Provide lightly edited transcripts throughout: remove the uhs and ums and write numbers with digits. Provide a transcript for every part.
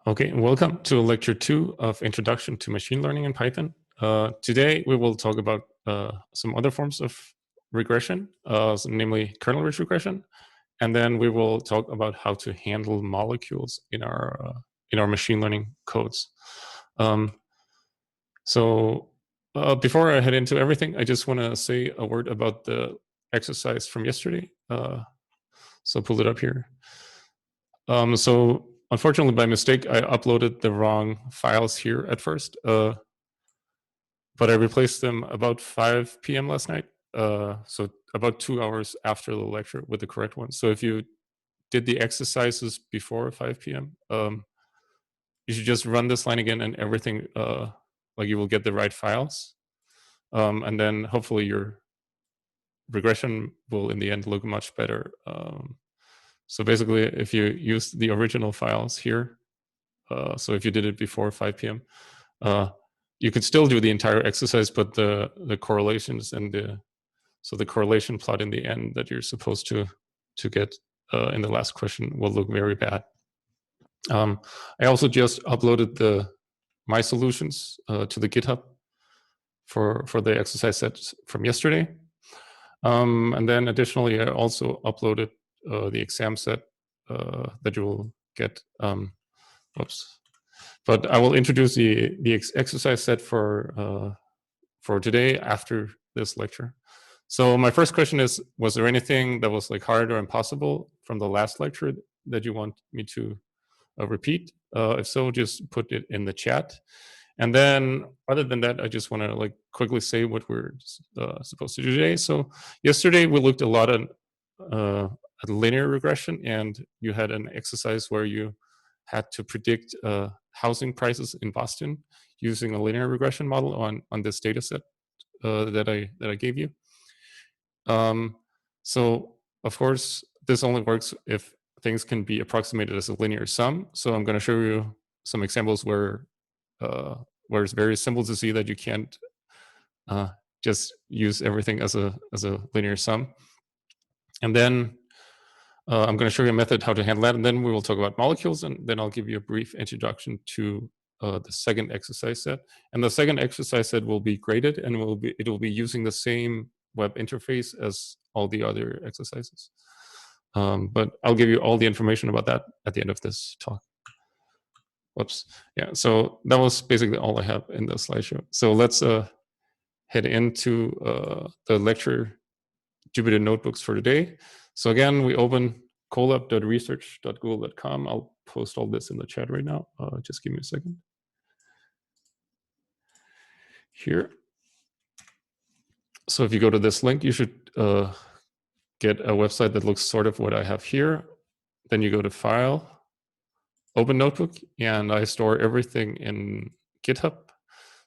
Okay, welcome to lecture 2 of Introduction to Machine Learning in Python. Today we will talk about some other forms of regression, namely kernel-ridge regression, and then we will talk about how to handle molecules in our machine learning codes. Before I head into everything, I just want to say a word about the exercise from yesterday. So pull it up here. So unfortunately, by mistake, I uploaded the wrong files here at first, but I replaced them about 5 p.m. last night, so about 2 hours after the lecture with the correct one. So if you did the exercises before 5 p.m., you should just run this line again and everything, like you will get the right files. And then hopefully your regression will in the end look much better. So basically, if you use the original files here, so if you did it before 5 p.m., you could still do the entire exercise, but the correlations and the correlation plot in the end that you're supposed to get in the last question will look very bad. I also just uploaded my solutions to the GitHub for the exercise sets from yesterday. And then additionally, I also uploaded the exam set that you will get. Oops. But I will introduce the exercise set for today after this lecture. So my first question is, was there anything that was like hard or impossible from the last lecture that you want me to repeat? If so, just put it in the chat. And then other than that, I just want to like quickly say what we're supposed to do today. So yesterday we looked a lot at linear regression, and you had an exercise where you had to predict housing prices in Boston using a linear regression model on this data set that I gave you. So of course, this only works if things can be approximated as a linear sum. So I'm going to show you some examples where it's very simple to see that you can't just use everything as a linear sum. And then I'm going to show you a method how to handle that, and then we will talk about molecules, and then I'll give you a brief introduction to the second exercise set. And the second exercise set will be graded, and it will be using the same web interface as all the other exercises. But I'll give you all the information about that at the end of this talk. Whoops. Yeah, so that was basically all I have in the slideshow. So let's head into the lecture Jupyter notebooks for today. So again, we open colab.research.google.com. I'll post all this in the chat right now. Just give me a second. Here. So if you go to this link, you should get a website that looks sort of what I have here. Then you go to File, Open Notebook, and I store everything in GitHub.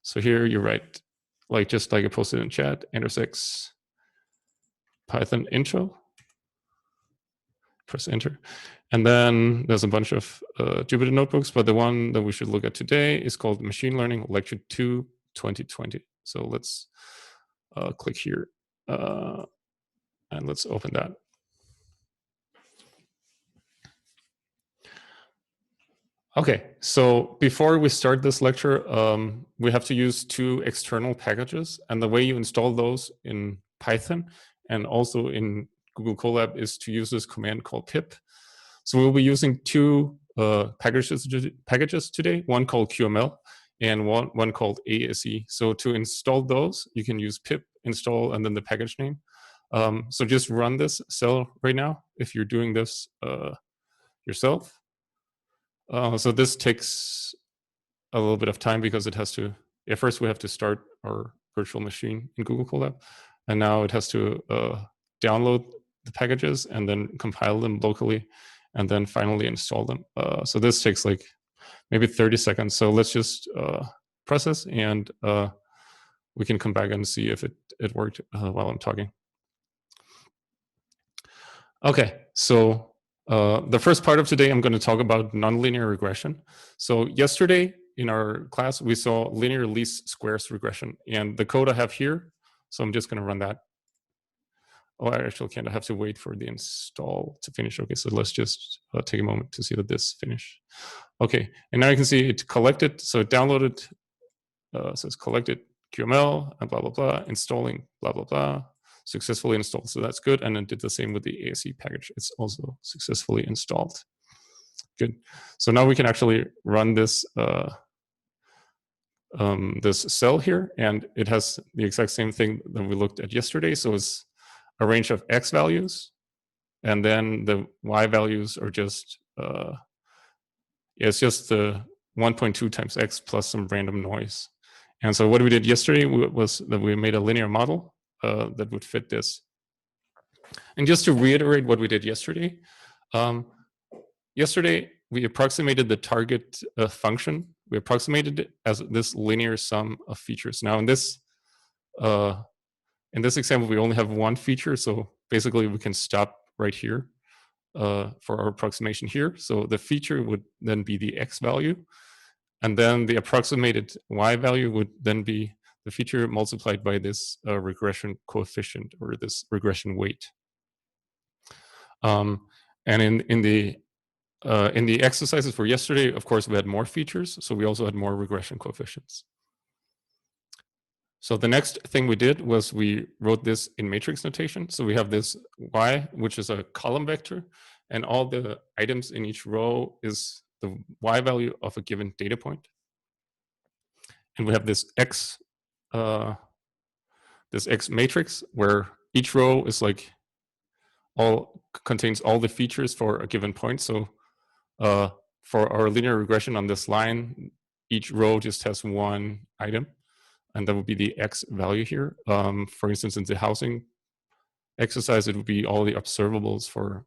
So here you write, just like I posted in chat, andersx Python intro. Press enter. And then there's a bunch of Jupyter notebooks, but the one that we should look at today is called Machine Learning Lecture 2 2020. So let's click here and let's open that. Okay, so before we start this lecture, we have to use 2 external packages, and the way you install those in Python and also in Google Colab is to use this command called pip. So we'll be using 2 packages today, one called QML and one called ASE. So to install those, you can use pip install and then the package name. So just run this cell right now if you're doing this yourself. So this takes a little bit of time because it has to, at first we have to start our virtual machine in Google Colab, and now it has to download the packages and then compile them locally and then finally install them. So this takes like maybe 30 seconds. So let's just process, and we can come back and see if it worked while I'm talking. Okay, so the first part of today, I'm going to talk about nonlinear regression. So yesterday in our class, we saw linear least squares regression, and the code I have here, so I'm just going to run that. Oh, I actually can't. I have to wait for the install to finish. Okay, so let's just take a moment to see that this finish. Okay, and now you can see it collected. So it downloaded, so it's collected QML and blah, blah, blah, installing blah, blah, blah, successfully installed. So that's good. And then did the same with the ASE package. It's also successfully installed. Good. So now we can actually run this this cell here, and it has the exact same thing that we looked at yesterday. So it's a range of X values, and then the Y values are just, it's just the 1.2 times X plus some random noise. And so what we did yesterday was that we made a linear model that would fit this. And just to reiterate what we did yesterday, yesterday we approximated the target function. We approximated it as this linear sum of features. Now in this example, we only have one feature, so basically we can stop right here for our approximation here. So the feature would then be the X value, and then the approximated Y value would then be the feature multiplied by this regression coefficient, or this regression weight. And in the exercises for yesterday, of course, we had more features, so we also had more regression coefficients. So the next thing we did was we wrote this in matrix notation. So we have this Y, which is a column vector, and all the items in each row is the Y value of a given data point. And we have this X matrix where each row is like contains all the features for a given point. So for our linear regression on this line, each row just has one item, and that would be the X value here. For instance, in the housing exercise, it would be all the observables for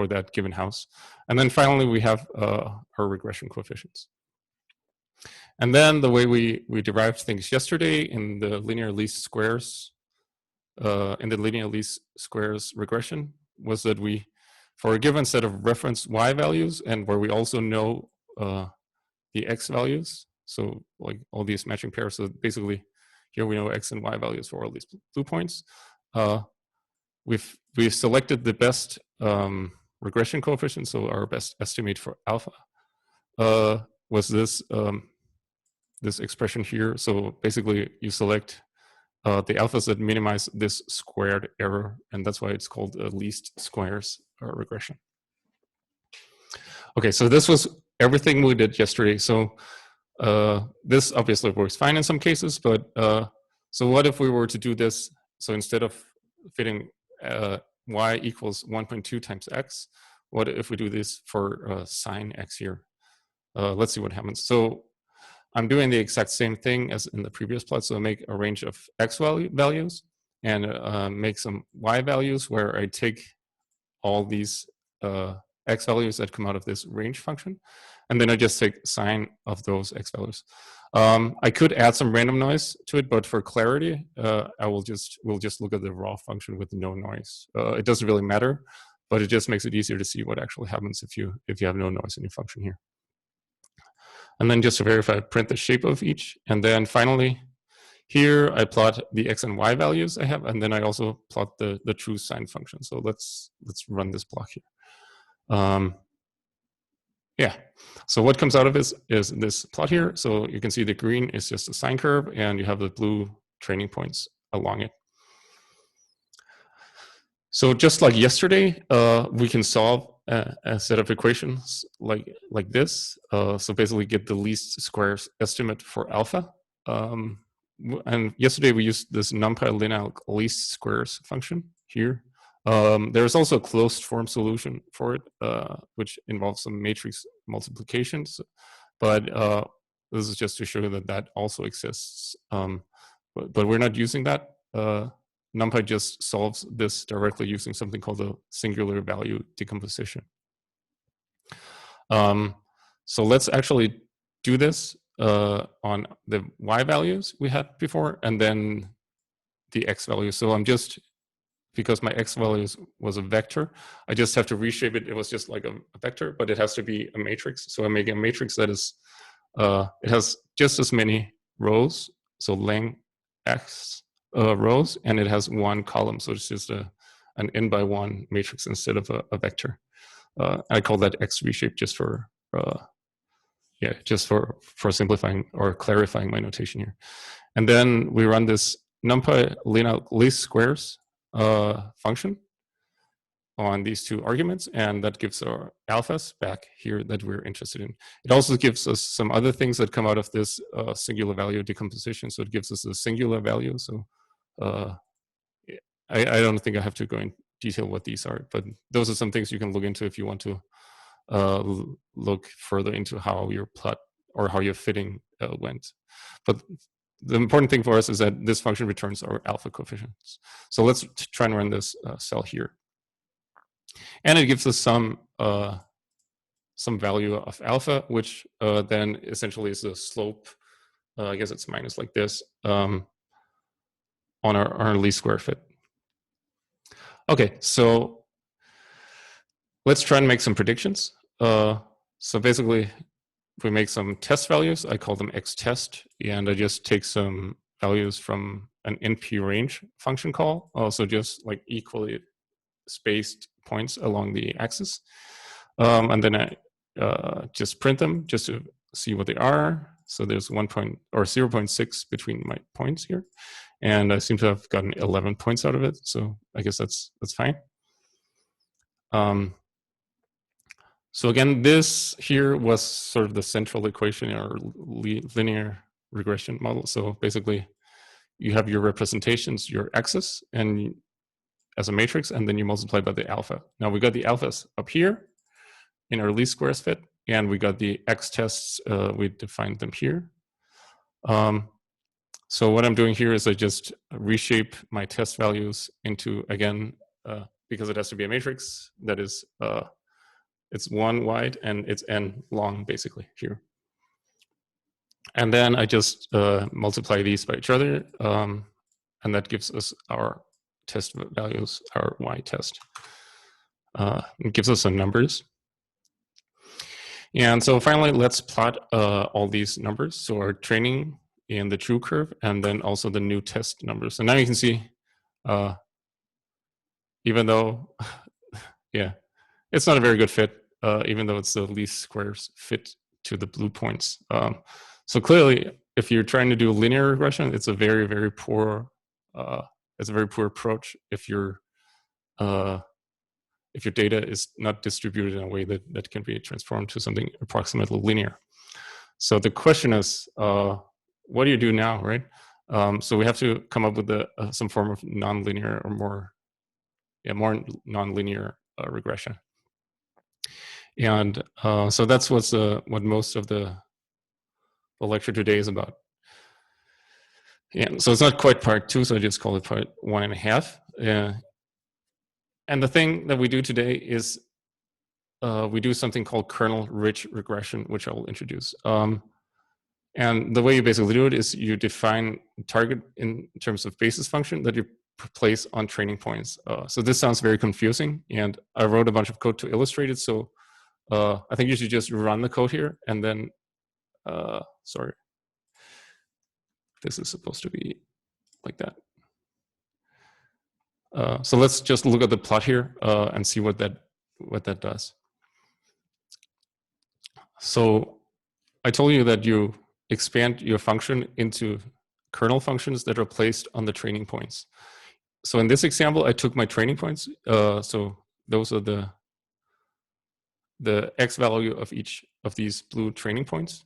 that given house. And then finally, we have our regression coefficients. And then the way we derived things yesterday in the linear least squares, regression, was that we, for a given set of reference Y values, and where we also know the X values, so like all these matching pairs, so basically here we know X and Y values for all these blue points. We've selected the best regression coefficient, so our best estimate for alpha was this this expression here. So basically you select the alphas that minimize this squared error, and that's why it's called a least squares regression. Okay, so this was everything we did yesterday. So this obviously works fine in some cases, but so what if we were to do this? So instead of fitting Y equals 1.2 times X, what if we do this for sine X here? Let's see what happens. So I'm doing the exact same thing as in the previous plot. So I make a range of X values and make some Y values where I take all these X values that come out of this range function. And then I just take sine of those X values. I could add some random noise to it, but for clarity, we'll just look at the raw function with no noise. It doesn't really matter, but it just makes it easier to see what actually happens if you have no noise in your function here. And then just to verify, print the shape of each. And then finally, here I plot the X and Y values I have, and then I also plot the true sine function. So let's run this block here. Yeah, so what comes out of this is this plot here. So you can see the green is just a sine curve, and you have the blue training points along it. So just like yesterday, we can solve a set of equations like this. So basically get the least squares estimate for alpha. And yesterday we used this numpy lineal least squares function here. There's also a closed form solution for it, which involves some matrix multiplications. But this is just to show you that also exists. But we're not using that. NumPy just solves this directly using something called a singular value decomposition. So let's actually do this on the Y values we had before, and then the X values. So I'm just, because my X values was a vector, I just have to reshape it. It was just like a vector, but it has to be a matrix. So I'm making a matrix that is, it has just as many rows, so length X rows, and it has one column. So it's just a an n/1 matrix instead of a vector. I call that x reshape just for simplifying or clarifying my notation here. And then we run this numpy least squares function on these two arguments, and that gives our alphas back here that we're interested in. It also gives us some other things that come out of this singular value decomposition. So it gives us a singular value. So I don't think I have to go in detail what these are, but those are some things you can look into if you want to look further into how your plot or how your fitting went. But the important thing for us is that this function returns our alpha coefficients. So let's try and run this cell here. And it gives us some value of alpha, which then essentially is the slope. I guess it's minus like this on our least square fit. Okay, so let's try and make some predictions. So basically, we make some test values. I call them x test, and I just take some values from an np range function call, also just like equally spaced points along the axis. And then I just print them just to see what they are. So there's 0.6 between my points here. And I seem to have gotten 11 points out of it. So I guess that's fine. So again, this here was sort of the central equation or linear regression model. So basically, you have your representations, your x's, and as a matrix, and then you multiply by the alpha. Now we got the alphas up here in our least squares fit, and we got the x tests, we defined them here. So what I'm doing here is I just reshape my test values into, again, because it has to be a matrix, that is, it's 1 wide and it's n long, basically, here. And then I just multiply these by each other, and that gives us our test values, our y test. It gives us some numbers. And so finally, let's plot all these numbers. So our training and the true curve, and then also the new test numbers. So now you can see, even though, yeah, it's not a very good fit, even though it's the least squares fit to the blue points. So clearly, if you're trying to do linear regression, it's a very, very poor, approach if your data is not distributed in a way that can be transformed to something approximately linear. So the question is, what do you do now, right? So we have to come up with some form of nonlinear or more nonlinear regression. And so that's what most of the lecture today is about. Yeah, so it's not quite part 2, so I just call it part 1.5. And the thing that we do today is we do something called kernel-rich regression, which I will introduce. And the way you basically do it is you define target in terms of basis function that you place on training points. So this sounds very confusing, and I wrote a bunch of code to illustrate it. So I think you should just run the code here, and then, sorry, this is supposed to be like that. So let's just look at the plot here and see what that does. So I told you that you expand your function into kernel functions that are placed on the training points. So in this example, I took my training points. So those are the x value of each of these blue training points.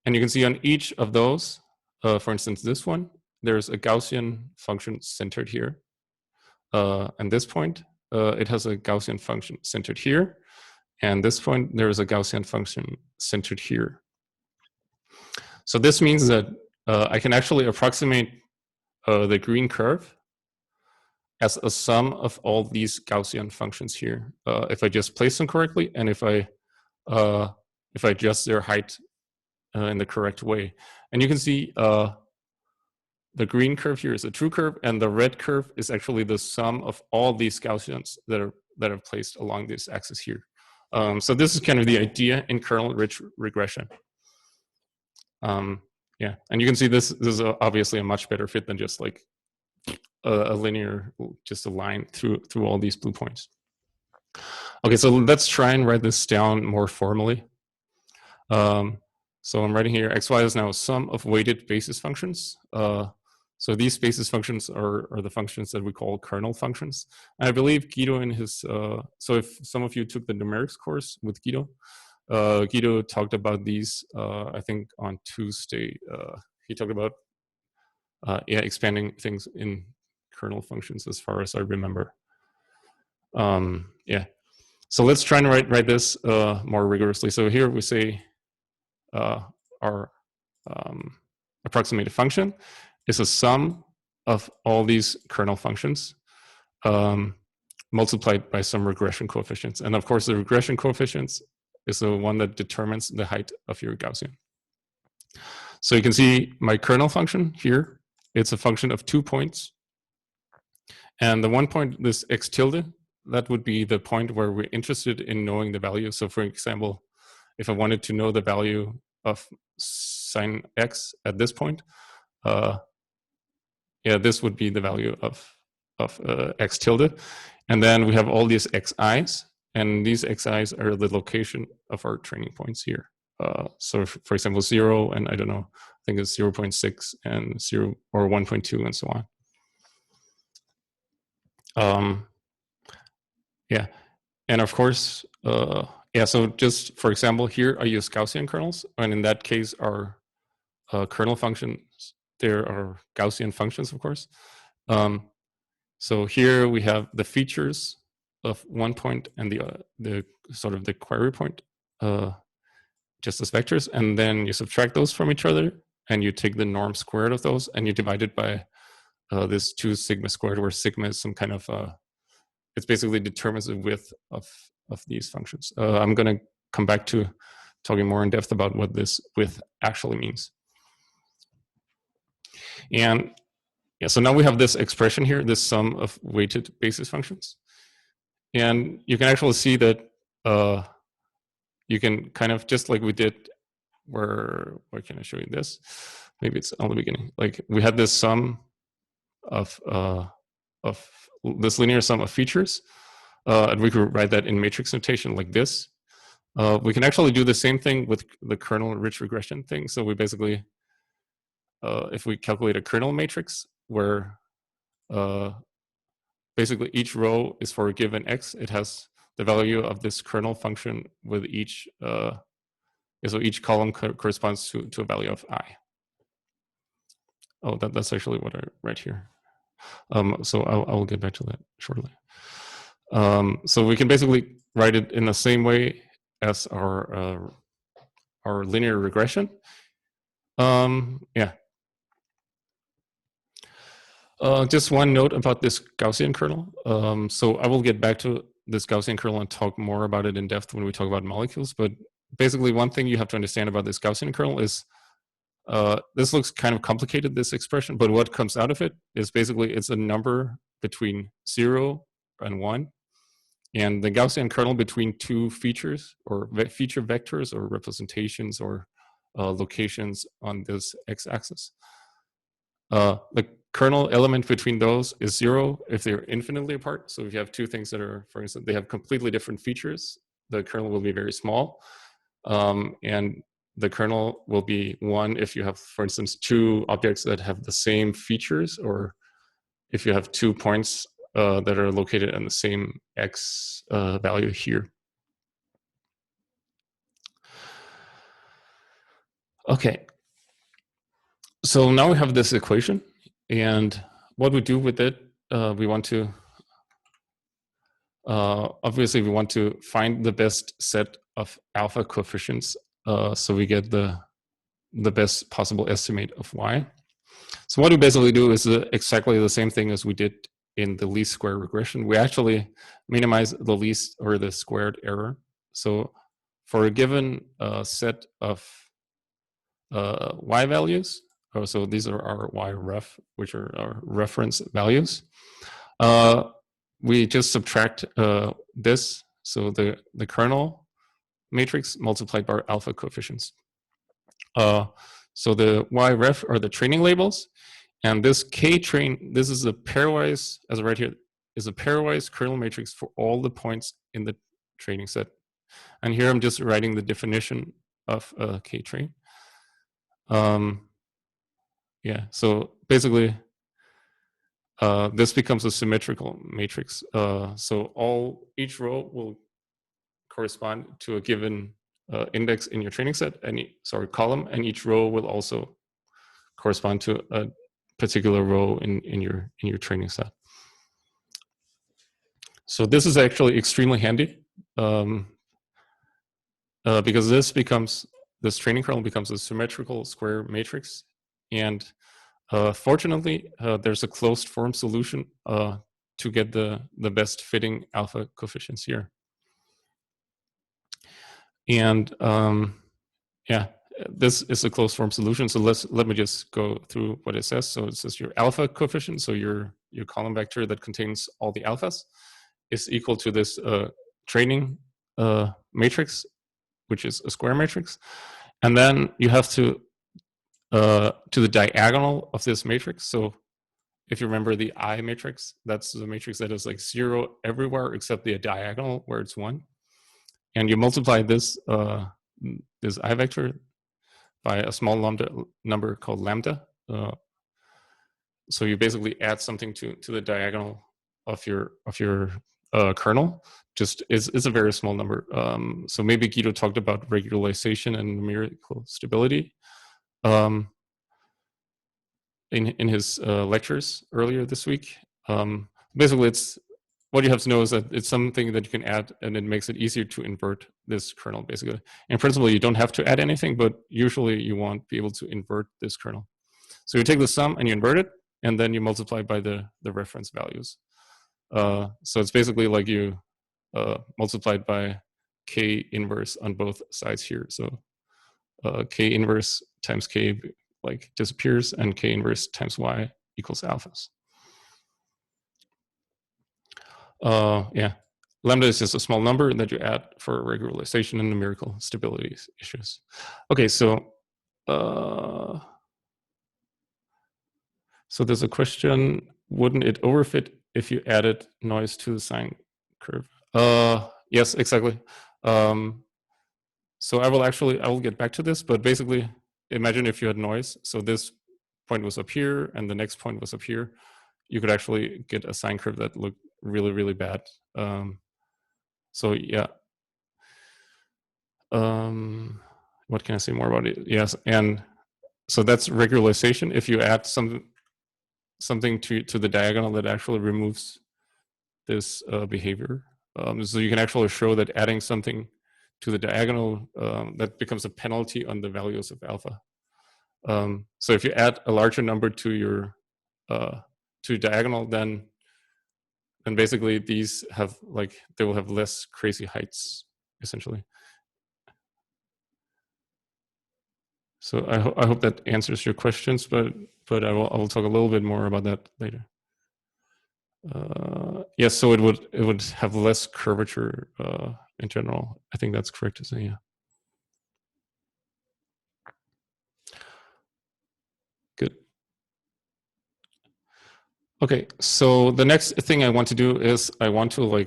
And you can see on each of those, for instance, this one, there's a Gaussian function centered here. And this point, it has a Gaussian function centered here. And this point, there is a Gaussian function centered here. So this means that I can actually approximate the green curve as a sum of all these Gaussian functions here, if I just place them correctly, and if I adjust their height in the correct way. And you can see the green curve here is a true curve, and the red curve is actually the sum of all these Gaussians that are placed along this axis here. So this is kind of the idea in kernel-rich regression. Yeah, and you can see this is obviously a much better fit than just like a linear, just a line through all these blue points. Okay, so let's try and write this down more formally. So I'm writing here, xy is now a sum of weighted basis functions. So these basis functions are the functions that we call kernel functions. And I believe Guido in his, so if some of you took the numerics course with Guido, Guido talked about these, I think on Tuesday. He talked about expanding things in kernel functions as far as I remember. Yeah. So let's try and write this more rigorously. So here we say our approximated function is a sum of all these kernel functions multiplied by some regression coefficients. And of course, the regression coefficients is the one that determines the height of your Gaussian. So you can see my kernel function here. It's a function of 2 points. And the 1 point, this x tilde, that would be the point where we're interested in knowing the value. So for example, if I wanted to know the value of sine x at this point, this would be the value of x tilde. And then we have all these xi's, and these xi's are the location of our training points here. So for example, 0 and I don't know, I think it's 0.6 and 0 or 1.2 and so on. Yeah, and of course, so just for example, here I use Gaussian kernels, and in that case, our kernel functions, there are Gaussian functions, of course. So here we have the features of 1 point and the sort of the query point, just as vectors, and then you subtract those from each other, and you take the norm squared of those, and you divide it by this 2 sigma squared, where sigma is some kind of it basically determines the width of these functions. I'm going to come back to talking more in depth about what this width actually means. And so now we have this expression here, this sum of weighted basis functions. And you can actually see that you can kind of, just like we did, where can I show you this? Maybe it's on the beginning. Like we had this sum of this linear sum of features, and we could write that in matrix notation like this. We can actually do the same thing with the kernel rich regression thing. So we basically, if we calculate a kernel matrix where basically each row is for a given x, it has the value of this kernel function with each, so each column corresponds to a value of I. Oh, that's actually what I write here. So I will get back to that shortly. So we can basically write it in the same way as our linear regression. Just one note about this Gaussian kernel. So I will get back to this Gaussian kernel and talk more about it in depth when we talk about molecules. But basically, one thing you have to understand about this Gaussian kernel is this looks kind of complicated, this expression, but what comes out of it is basically it's a number between 0 and 1, and the Gaussian kernel between 2 features or feature vectors or representations or locations on this x-axis. The kernel element between those is 0 if they're infinitely apart. So if you have 2 things that are, for instance, they have completely different features, the kernel will be very small. And the kernel will be 1 if you have, for instance, 2 objects that have the same features, or if you have 2 points that are located in the same x value here. Okay. So now we have this equation, and what we do with it, we want to, obviously we want to find the best set of alpha coefficients so we get the best possible estimate of y. So what we basically do is exactly the same thing as we did in the least square regression. We actually minimize the least or the squared error. So for a given set of y values, so these are our y ref, which are our reference values, we just subtract this, so the kernel matrix multiplied by alpha coefficients. So the y ref are the training labels, And this K train, this is a pairwise, as I write here, is a pairwise kernel matrix for all the points in the training set. And here I'm just writing the definition of a K train. Yeah, so basically, this becomes a symmetrical matrix. So each row will correspond to a given index in your training set, column, and each row will also correspond to a particular row in your training set. So this is actually extremely handy because this training kernel becomes a symmetrical square matrix, and fortunately, there's a closed form solution to get the best fitting alpha coefficients here. And yeah, this is a closed form solution. So let me just go through what it says. So it says your alpha coefficient, so your column vector that contains all the alphas, is equal to this training matrix, which is a square matrix. And then you have to the diagonal of this matrix. So if you remember the I matrix, that's the matrix that is like 0 everywhere except the diagonal where it's 1. And you multiply this this I vector by a small number called lambda. So you basically add something to the diagonal of your kernel. Just it's a very small number. So maybe Guido talked about regularization and numerical stability in his lectures earlier this week. Basically, it's what you have to know is that it's something that you can add, and it makes it easier to invert this kernel. Basically, in principle, you don't have to add anything, but usually you want to be able to invert this kernel. So you take the sum and you invert it, and then you multiply by the reference values. So it's basically like you multiplied by k inverse on both sides here. So k inverse times k like disappears, and k inverse times y equals alphas. Yeah, lambda is just a small number that you add for regularization and numerical stability issues. Okay, so so there's a question: wouldn't it overfit if you added noise to the sine curve? Yes, exactly. So I will get back to this, but basically, imagine if you had noise. So this point was up here, and the next point was up here. You could actually get a sine curve that looked really, really bad. So yeah. What can I say more about it? Yes, and so that's regularization. If you add something to the diagonal that actually removes this behavior. So you can actually show that adding something to the diagonal that becomes a penalty on the values of alpha. So if you add a larger number to your diagonal, then basically these have they will have less crazy heights essentially. So I hope that answers your questions, but I will talk a little bit more about that later. Yes, so it would have less curvature in general. I think that's correct to say, yeah. Good. Okay, so the next thing I want to do is I want to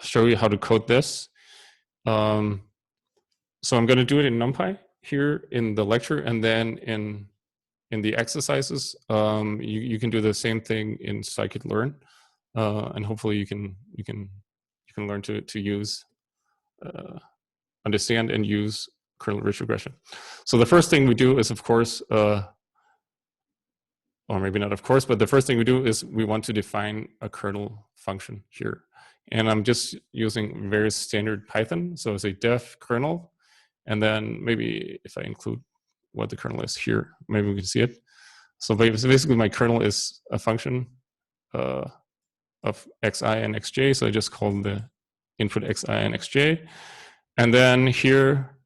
show you how to code this. So I'm going to do it in NumPy here in the lecture, and then in the exercises, you can do the same thing in scikit-learn, and hopefully you can learn to use, understand and use kernel-rich regression. So the first thing we do is, of course, or maybe not of course, but the first thing we do is we want to define a kernel function here. And I'm just using very standard Python. So it's a def kernel, and then maybe if I include what the kernel is here, maybe we can see it. So basically my kernel is a function of xi and xj. So I just call the input xi and xj. And then here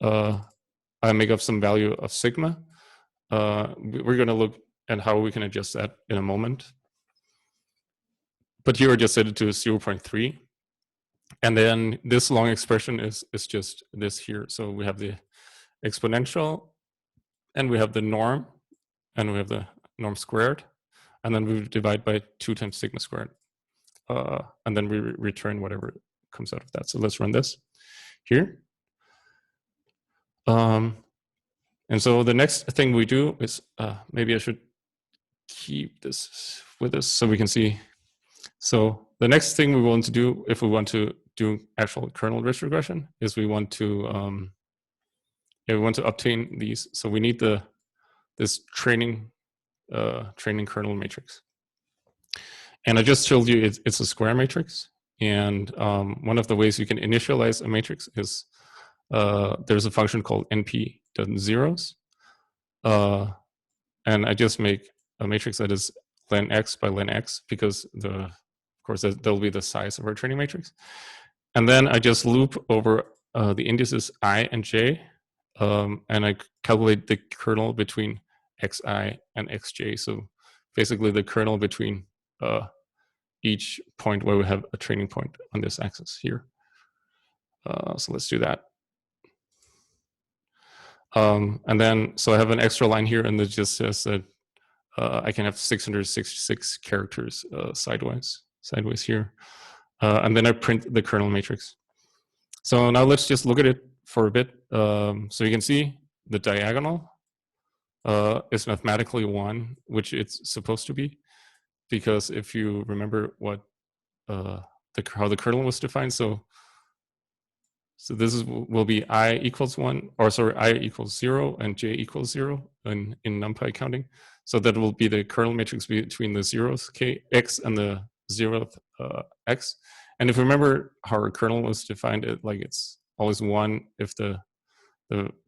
I make up some value of sigma. We're going to look at how we can adjust that in a moment. But here I just set it to 0.3. And then this long expression is just this here. So we have the exponential, and we have the norm, and we have the norm squared, and then we divide by 2 times sigma squared. And then we return whatever comes out of that. So let's run this here. And so the next thing we do is, maybe I should keep this with us so we can see. So the next thing we want to do, if we want to do actual kernel-rich regression, is we want to obtain these. So we need this training kernel matrix. And I just told you it's a square matrix. And one of the ways you can initialize a matrix is there's a function called np.zeros. And I just make a matrix that is len x by len x because of course that'll be the size of our training matrix. And then I just loop over the indices I and j, and I calculate the kernel between xi and xj. So basically the kernel between each point where we have a training point on this axis here. So let's do that. And then, so I have an extra line here, and it just says that I can have 666 characters sideways here. And then I print the kernel matrix. So now let's just look at it for a bit. So you can see the diagonal is mathematically 1, which it's supposed to be, because if you remember what how the kernel was defined, so this will be I equals 1, or sorry, I equals 0 and j equals 0 in NumPy counting. So that will be the kernel matrix between the 0th x and the 0th x. And if you remember how our kernel was defined, it's always 1 if the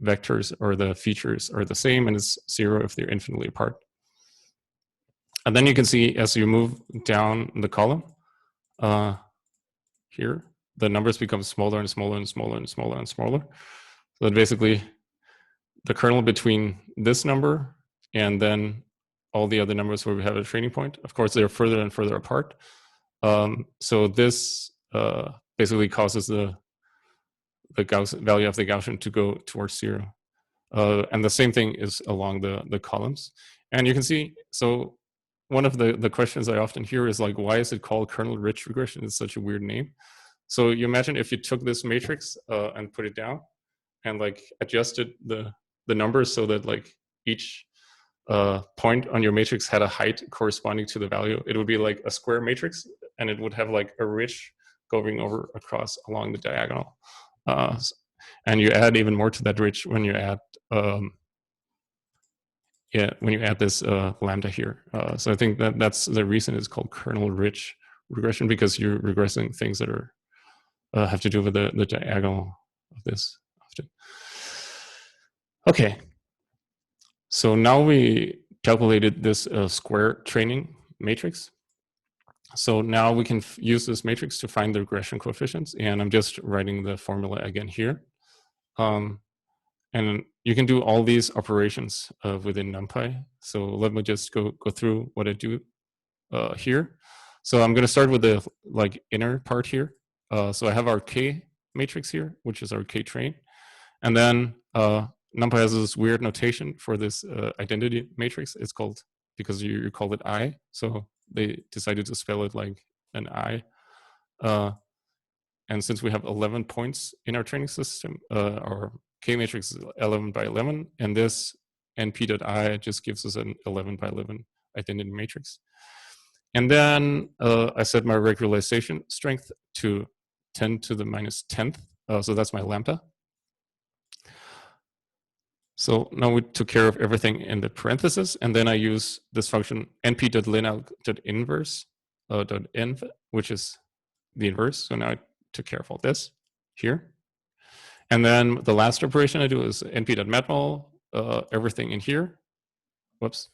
vectors or the features are the same, and it's 0 if they're infinitely apart. And then you can see as you move down the column here, the numbers become smaller and smaller and smaller and smaller and smaller. So that basically the kernel between this number and then all the other numbers where we have a training point, of course, they're further and further apart. So this basically causes the Gaussian value of the Gaussian to go towards 0. And the same thing is along the columns. And you can see, so one of the questions I often hear is like, why is it called kernel-rich regression? It's such a weird name. So you imagine if you took this matrix and put it down and adjusted the numbers so that each point on your matrix had a height corresponding to the value, it would be like a square matrix, and it would have a ridge going over across along the diagonal. And you add even more to that ridge when you add this lambda here. So I think that's the reason it's called kernel-rich regression, because you're regressing things that are have to do with the diagonal of this often. Okay. So now we calculated this square training matrix. So now we can use this matrix to find the regression coefficients, and I'm just writing the formula again here. And you can do all these operations within NumPy. So let me just go through what I do here. So I'm going to start with the inner part here. So I have our K matrix here, which is our K train. And then NumPy has this weird notation for this identity matrix. It's called, because you call it I, so they decided to spell it like an I. And since we have 11 points in our training system, our K matrix is 11 by 11, and this np.I just gives us an 11 by 11 identity matrix. And then I set my regularization strength to 10 to the minus 10th. So that's my lambda. So now we took care of everything in the parentheses, and then I use this function np.lineal.inverse.env, which is the inverse. So now I took care of all this here. And then the last operation I do is np.matmul, everything in here. Whoops,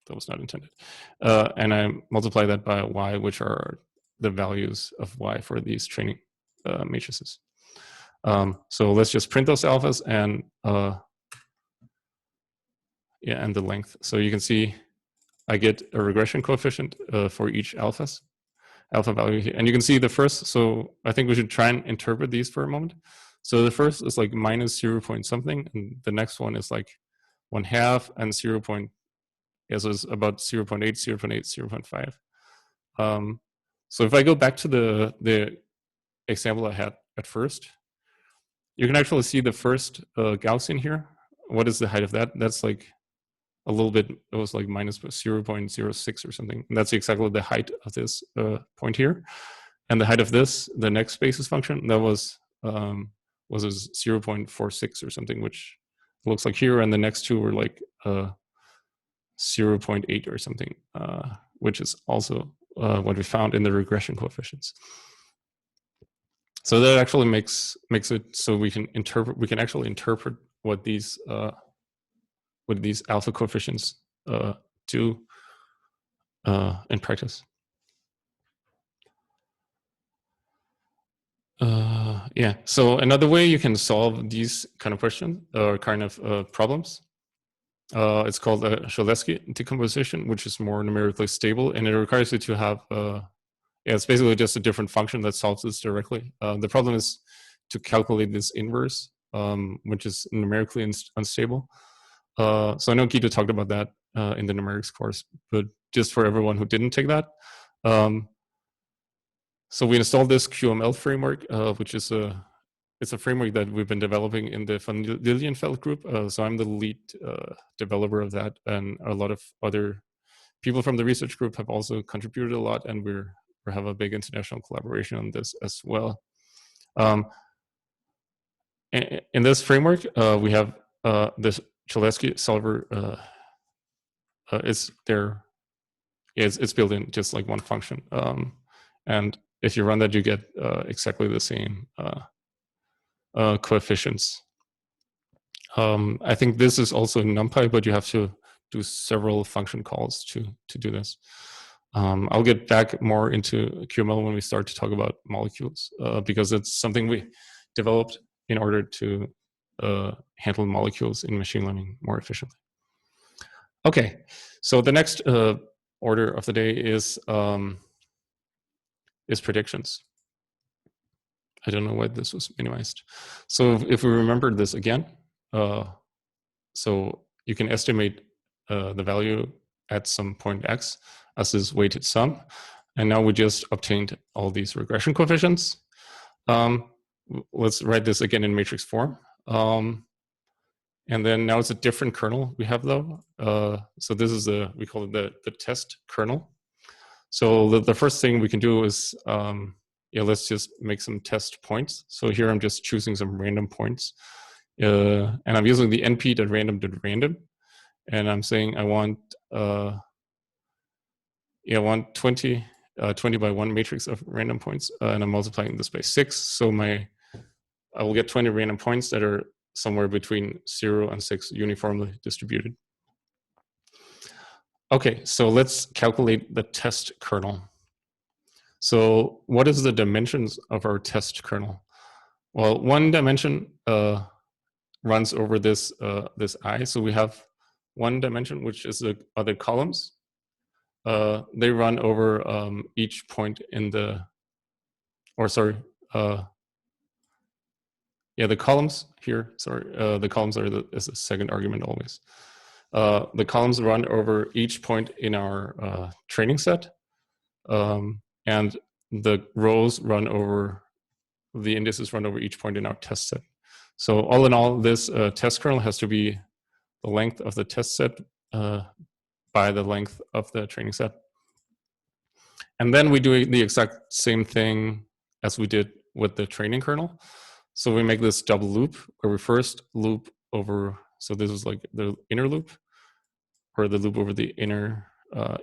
that was not intended. And I multiply that by y, which are the values of y for these training matrices. So let's just print those alphas and and the length. So you can see I get a regression coefficient for each alpha value here. And you can see the first, so I think we should try and interpret these for a moment. So the first is minus 0 point something, and the next one is 1/2 and 0 Yeah, so it's about 0.8, 0.8, 0.5. So if I go back to the example I had at first, you can actually see the first Gaussian here. What is the height of that? That's like a little bit, it was like minus 0.06 or something. And that's exactly the height of this point here. And the height of this, the next basis function, that was a 0.46 or something, which looks like here. And the next two were like 0.8 or something, which is also what we found in the regression coefficients. So that actually makes it so we can actually interpret what these alpha coefficients do in practice. Yeah. So another way you can solve these kind of questions or kind of problems, it's called a Cholesky decomposition, which is more numerically stable, and it requires you to have it's basically just a different function that solves this directly. The problem is to calculate this inverse, which is numerically unstable. So I know Guido talked about that in the numerics course, but just for everyone who didn't take that. So we installed this QML framework, which is it's a framework that we've been developing in the von Lilienfeld group. So I'm the lead developer of that, and a lot of other people from the research group have also contributed a lot, and we have a big international collaboration on this as well. In this framework, we have this Cholesky solver. It's there. It's built in just like one function, and if you run that, you get exactly the same coefficients. I think this is also in NumPy, but you have to do several function calls to do this. I'll get back more into QML when we start to talk about molecules, because it's something we developed in order to handle molecules in machine learning more efficiently. Okay, so the next order of the day is predictions. I don't know why this was minimized. So if we remember this again, so you can estimate the value at some point x as this weighted sum. And now we just obtained all these regression coefficients. Let's write this again in matrix form. And then now it's a different kernel we have though. So this is we call it the test kernel. So the first thing we can do is, let's just make some test points. So here I'm just choosing some random points. And I'm using the np.random.random. And I'm saying I want 20 by 1 matrix of random points, and I'm multiplying this by 6. So I will get 20 random points that are somewhere between 0 and 6 uniformly distributed. Okay, so let's calculate the test kernel. So what is the dimensions of our test kernel? Well, one dimension runs over this I. So we have one dimension, which is the other columns. They run over each point in the, the columns here, the columns is the second argument always. The columns run over each point in our training set, and the rows run over, the indices run over each point in our test set. So all in all, this test kernel has to be the length of the test set by the length of the training set. And then we do the exact same thing as we did with the training kernel. So we make this double loop where we first loop over, so this is like the inner loop, or the loop over the inner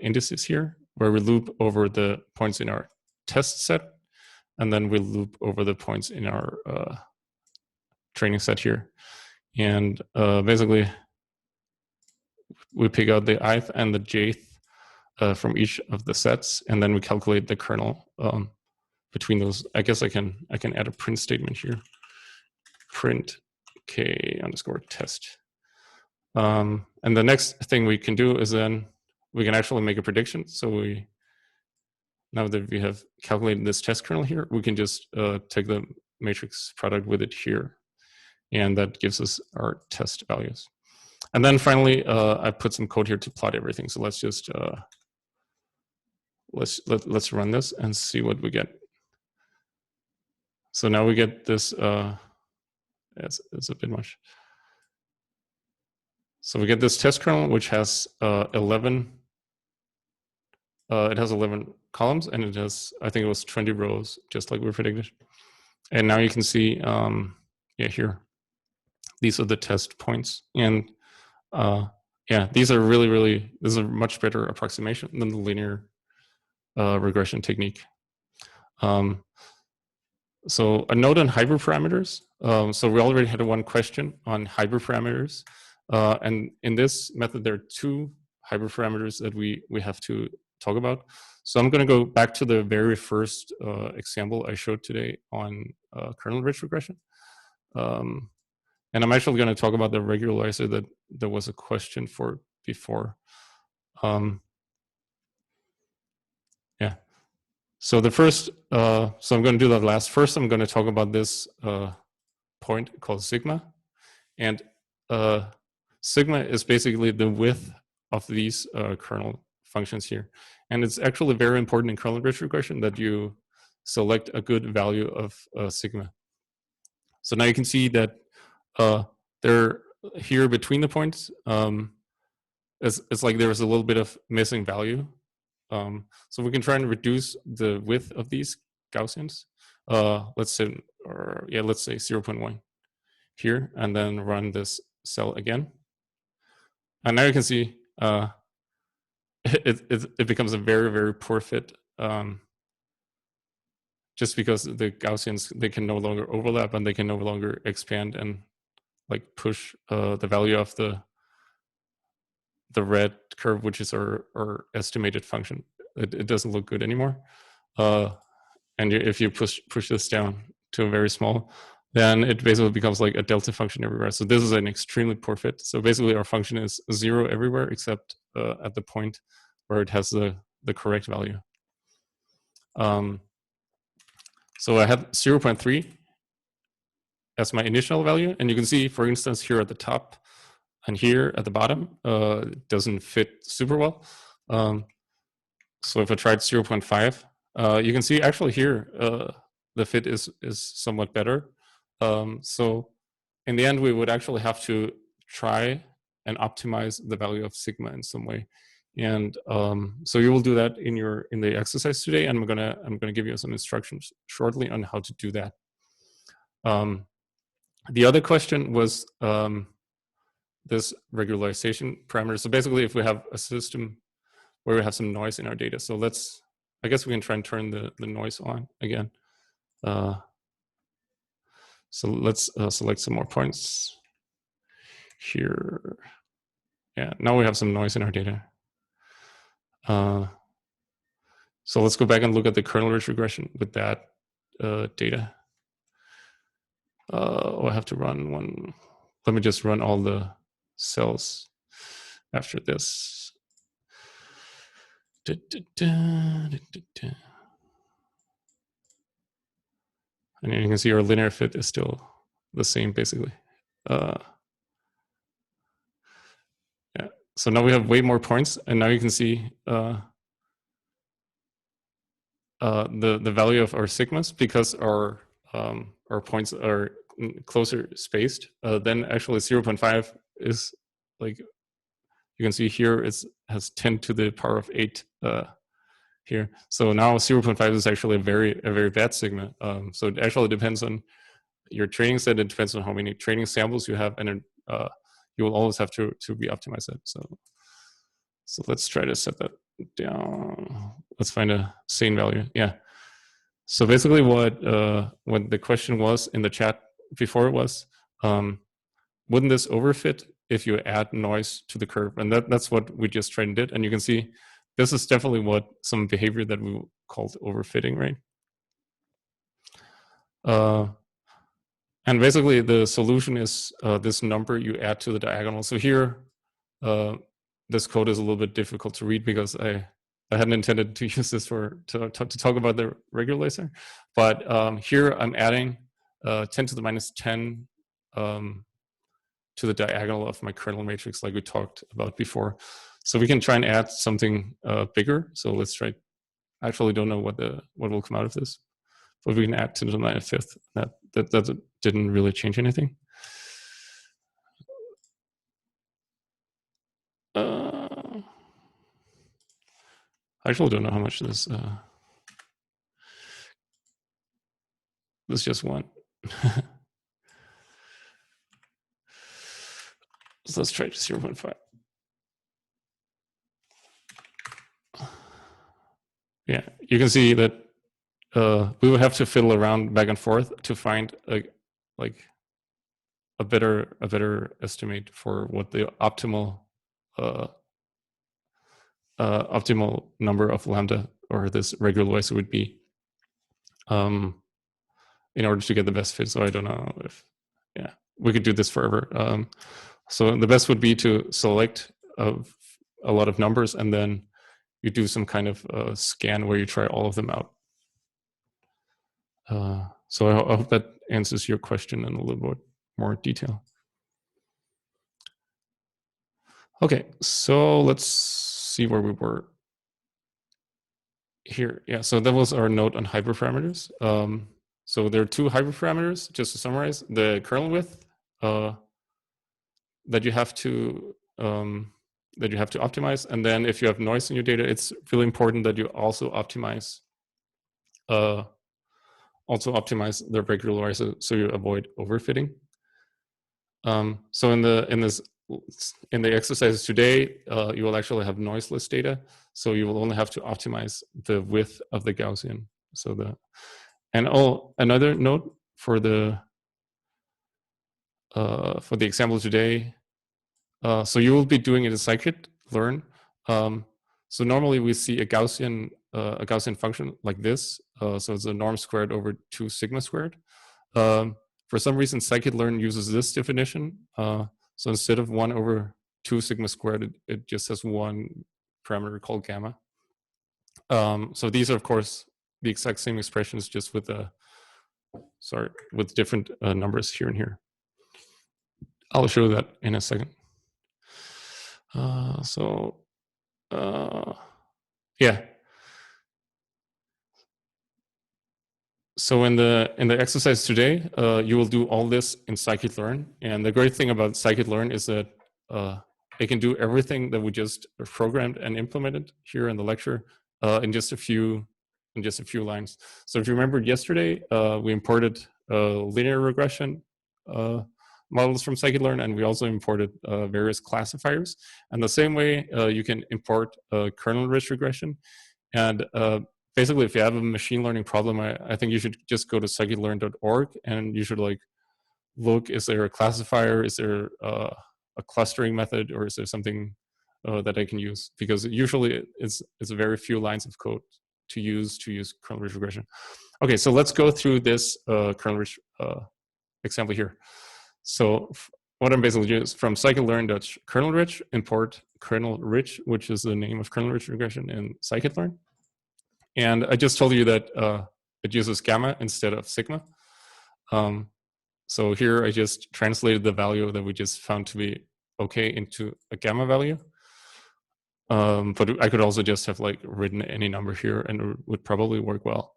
indices here, where we loop over the points in our test set, and then we loop over the points in our training set here. And basically, we pick out the ith and the jth from each of the sets, and then we calculate the kernel between those. I guess I can add a print statement here. Print k_test. And the next thing we can do is then we can actually make a prediction. So now that we have calculated this test kernel here, we can just take the matrix product with it here, and that gives us our test values. And then finally, I put some code here to plot everything. So let's just let's run this and see what we get. So now we get this. It's a bit much. So we get this test kernel, which has 11. It has 11 columns, and it has, I think it was 20 rows, just like we predicted. And now you can see, yeah, here, these are the test points. And yeah, these are really, this is a much better approximation than the linear regression technique. So a note on hyperparameters. So we already had one question on hyperparameters. And in this method, there are two hyperparameters that we have to talk about. So I'm going to go back to the very first example I showed today on kernel-rich regression. And I'm actually going to talk about the regularizer that there was a question for before. Yeah. So the first, so I'm going to do that last. First, I'm going to talk about this point called sigma. And sigma is basically the width of these kernel functions here. And it's actually very important in kernel-rich regression that you select a good value of sigma. So now you can see that they're here between the points. It's like there's a little bit of missing value. So we can try and reduce the width of these Gaussians. Let's say 0.1 here, and then run this cell again. And now you can see it becomes a very poor fit, just because the Gaussians, they can no longer overlap and they can no longer expand and like push the value of the red curve, which is our estimated function. It doesn't look good anymore. And if you push this down to a very small, then it basically becomes like a delta function everywhere. So this is an extremely poor fit. So basically our function is 0 everywhere except at the point where it has the correct value. So I have 0.3 as my initial value. And you can see, for instance, here at the top and here at the bottom, it doesn't fit super well. So if I tried 0.5, you can see actually here, the fit is somewhat better. So in the end, we would actually have to try and optimize the value of sigma in some way. And so you will do that in the exercise today, and I'm gonna give you some instructions shortly on how to do that. The other question was this regularization parameter. So basically, if we have a system where we have some noise in our data, so I guess we can try and turn the noise on again. So let's select some more points here. Yeah, now we have some noise in our data. So let's go back and look at the kernel-rich regression with that data. I have to run one. Let me just run all the cells after this. And you can see our linear fit is still the same, basically. Yeah. So now we have way more points, and now you can see the value of our sigmas, because our points are closer spaced. Then actually 0.5 is like, you can see here it has 10 to the power of 8 here. So now 0.5 is actually a very bad sigma. So it actually depends on your training set. It depends on how many training samples you have, and you will always have to re-optimize it. So let's try to set that down. Let's find a sane value. Yeah. So basically, what the question was in the chat before was, wouldn't this overfit if you add noise to the curve? And that's what we just tried and did. And you can see this is definitely what some behavior that we called overfitting, right? And basically, the solution is this number you add to the diagonal. So here, this code is a little bit difficult to read because I hadn't intended to use this to talk about the regularizer. But here I'm adding 10 to the minus 10 to the diagonal of my kernel matrix like we talked about before. So we can try and add something bigger. So let's try. I actually don't know what will come out of this, but we can add to the 95th. That didn't really change anything. I actually don't know how much this. This just one. So let's try 0.5. Yeah, you can see that we will have to fiddle around back and forth to find a better estimate for what the optimal optimal number of lambda or this regularizer would be in order to get the best fit. So I don't know if we could do this forever. So the best would be to select a lot of numbers and then you do some kind of scan where you try all of them out. So I hope that answers your question in a little bit more detail. Okay, so let's see where we were here. Yeah, so that was our note on hyperparameters. So there are two hyperparameters, just to summarize: the kernel width that you have to optimize, and then if you have noise in your data, it's really important that you also optimize the regularizer so you avoid overfitting. So in the exercises today, you will actually have noiseless data, so you will only have to optimize the width of the Gaussian. So another note for the example today. So you will be doing it in scikit-learn. So normally we see a Gaussian function like this. So it's a norm squared over 2 sigma squared. For some reason, scikit-learn uses this definition. So instead of 1 over 2 sigma squared, it just has one parameter called gamma. So these are, of course, the exact same expressions, just with different numbers here and here. I'll show that in a second. Yeah. So in the exercise today, you will do all this in scikit-learn, and the great thing about scikit-learn is that it can do everything that we just programmed and implemented here in the lecture in just a few lines. So if you remember yesterday, we imported linear regression models from scikit-learn, and we also imported various classifiers. And the same way, you can import kernel-rich regression. And basically, if you have a machine learning problem, I think you should just go to scikit-learn.org and you should look, is there a classifier? Is there a clustering method, or is there something that I can use? Because usually it's very few lines of code to use kernel-rich regression. Okay, so let's go through this kernel-rich example here. So what I'm basically doing is from scikit-learn.kernel-rich, import kernel-rich, which is the name of kernel-rich regression in scikit-learn. And I just told you that it uses gamma instead of sigma. So here I just translated the value that we just found to be okay into a gamma value. But I could also just have written any number here and it would probably work well.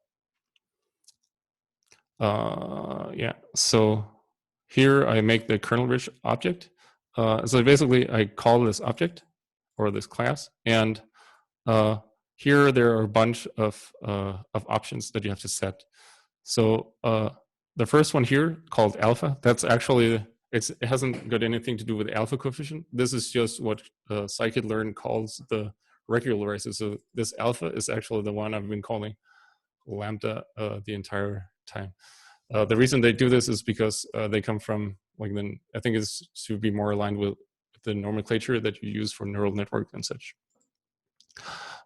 Yeah, so here I make the kernel-rich object. So basically I call this object or this class, and here there are a bunch of options that you have to set. So the first one here called alpha, that's actually, it hasn't got anything to do with alpha coefficient. This is just what scikit-learn calls the regularizer. So this alpha is actually the one I've been calling lambda the entire time. The reason they do this is because they come from I think it's to be more aligned with the nomenclature that you use for neural network and such.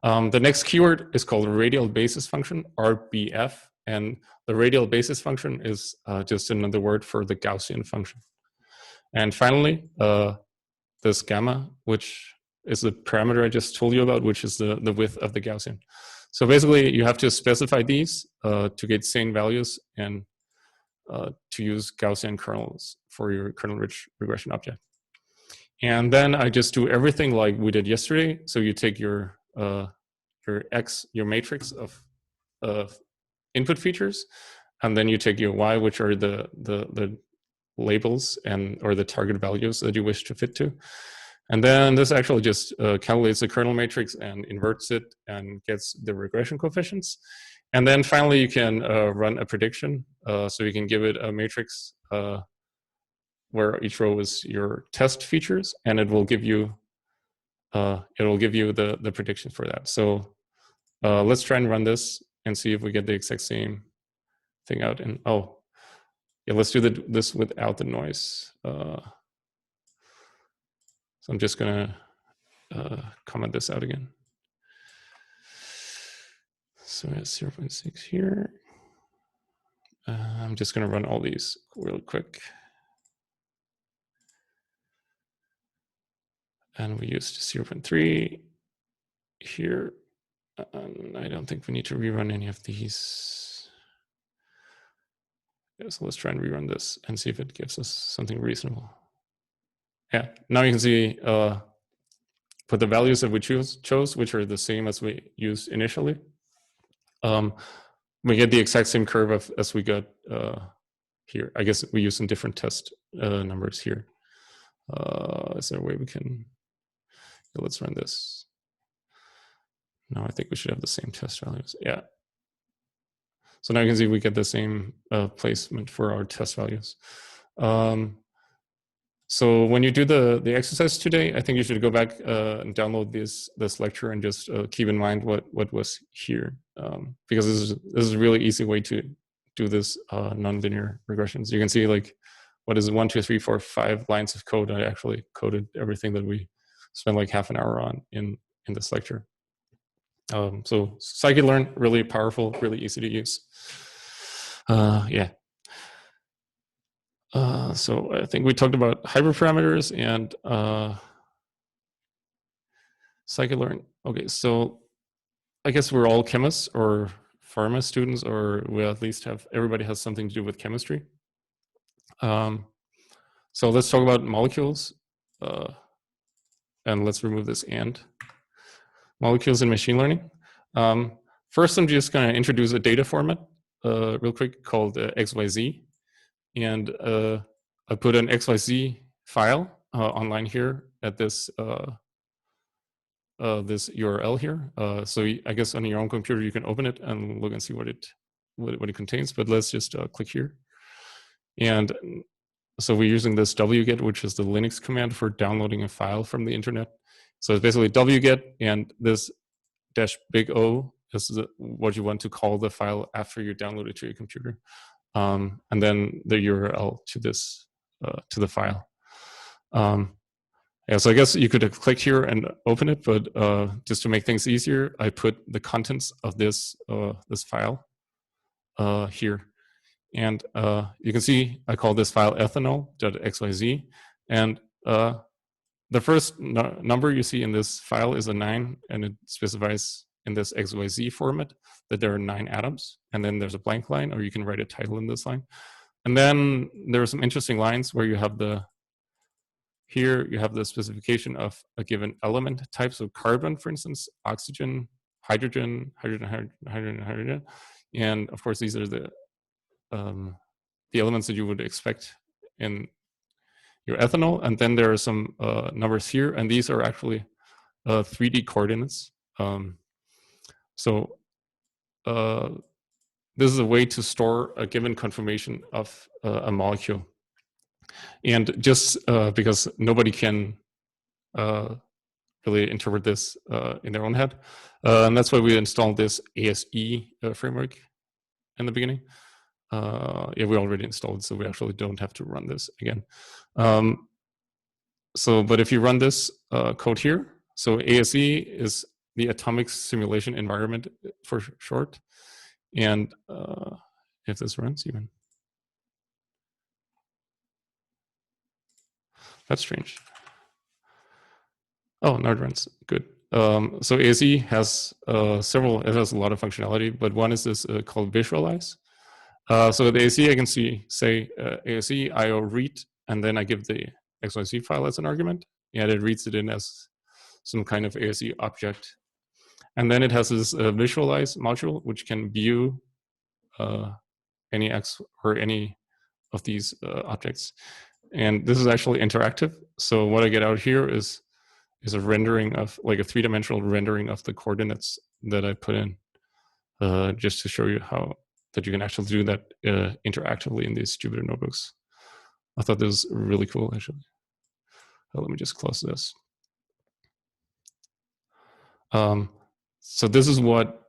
The next keyword is called radial basis function, RBF, and the radial basis function is just another word for the Gaussian function. And finally, this gamma, which is the parameter I just told you about, which is the width of the Gaussian. So basically, you have to specify these to get sane values, and to use Gaussian kernels for your kernel-rich regression object. And then I just do everything like we did yesterday. So you take your matrix of input features, and then you take your Y, which are the labels or the target values that you wish to fit to. And then this actually just calculates the kernel matrix and inverts it and gets the regression coefficients. And then finally, you can run a prediction. So you can give it a matrix where each row is your test features, and it will give you the prediction for that. So let's try and run this and see if we get the exact same thing out. And yeah, let's do this without the noise. So I'm just gonna comment this out again. So we have 0.6 here. I'm just gonna run all these real quick. And we used 0.3 here. I don't think we need to rerun any of these. Yeah, so let's try and rerun this and see if it gives us something reasonable. Yeah, now you can see put the values that we chose, which are the same as we used initially. We get the exact same curve as we got here. I guess we use some different test numbers here. Is there a way we can? Let's run this. No, I think we should have the same test values. Yeah. So now you can see we get the same placement for our test values. So when you do the exercise today, I think you should go back and download this lecture and just keep in mind what was here, because this is a really easy way to do this nonlinear regressions. You can see like what is it, 1, 2, 3, 4, 5 lines of code. I actually coded everything that we spent like half an hour on in this lecture. So scikit-learn, really powerful, really easy to use. Yeah. So I think we talked about hyperparameters and scikit-learn. Okay, so I guess we're all chemists or pharma students, or we at least everybody has something to do with chemistry. So let's talk about molecules, and let's remove this and. Molecules in machine learning. First, I'm just going to introduce a data format real quick called XYZ. And I put an XYZ file online here at this this URL here. So I guess on your own computer, you can open it and look and see what it contains. But let's just click here. And so we're using this wget, which is the Linux command for downloading a file from the internet. So it's basically wget, and this -big O is what you want to call the file after you download it to your computer. And then the URL to this to the file. Yeah, so I guess you could have clicked here and open it, but just to make things easier, I put the contents of this this file here. And you can see I call this file ethanol.xyz. And the first number you see in this file is a 9, and it specifies in this XYZ format that there are 9 atoms. And then there's a blank line, or you can write a title in this line. And then there are some interesting lines where you have here you have the specification of a given element type. So carbon, for instance, oxygen, hydrogen. And of course, these are the elements that you would expect in your ethanol. And then there are some numbers here, and these are actually 3D coordinates. So this is a way to store a given conformation of a molecule. And just because nobody can really interpret this in their own head, and that's why we installed this ASE framework in the beginning. Yeah, we already installed it, so we actually don't have to run this again. But if you run this code here, so ASE is the atomic simulation environment for short. And if this runs even. That's strange. Oh, now it runs. Good. So ASE has it has a lot of functionality, but one is this called visualize. So with ASC, I can say ASC IO read, and then I give the XYZ file as an argument, and it reads it in as some kind of ASC object. And then it has this visualize module, which can view any X or any of these objects. And this is actually interactive. So what I get out here is a rendering of, like a three-dimensional rendering of the coordinates that I put in, just to show you how that you can actually do that interactively in these Jupyter notebooks. I thought this was really cool, actually. Let me just close this. So this is what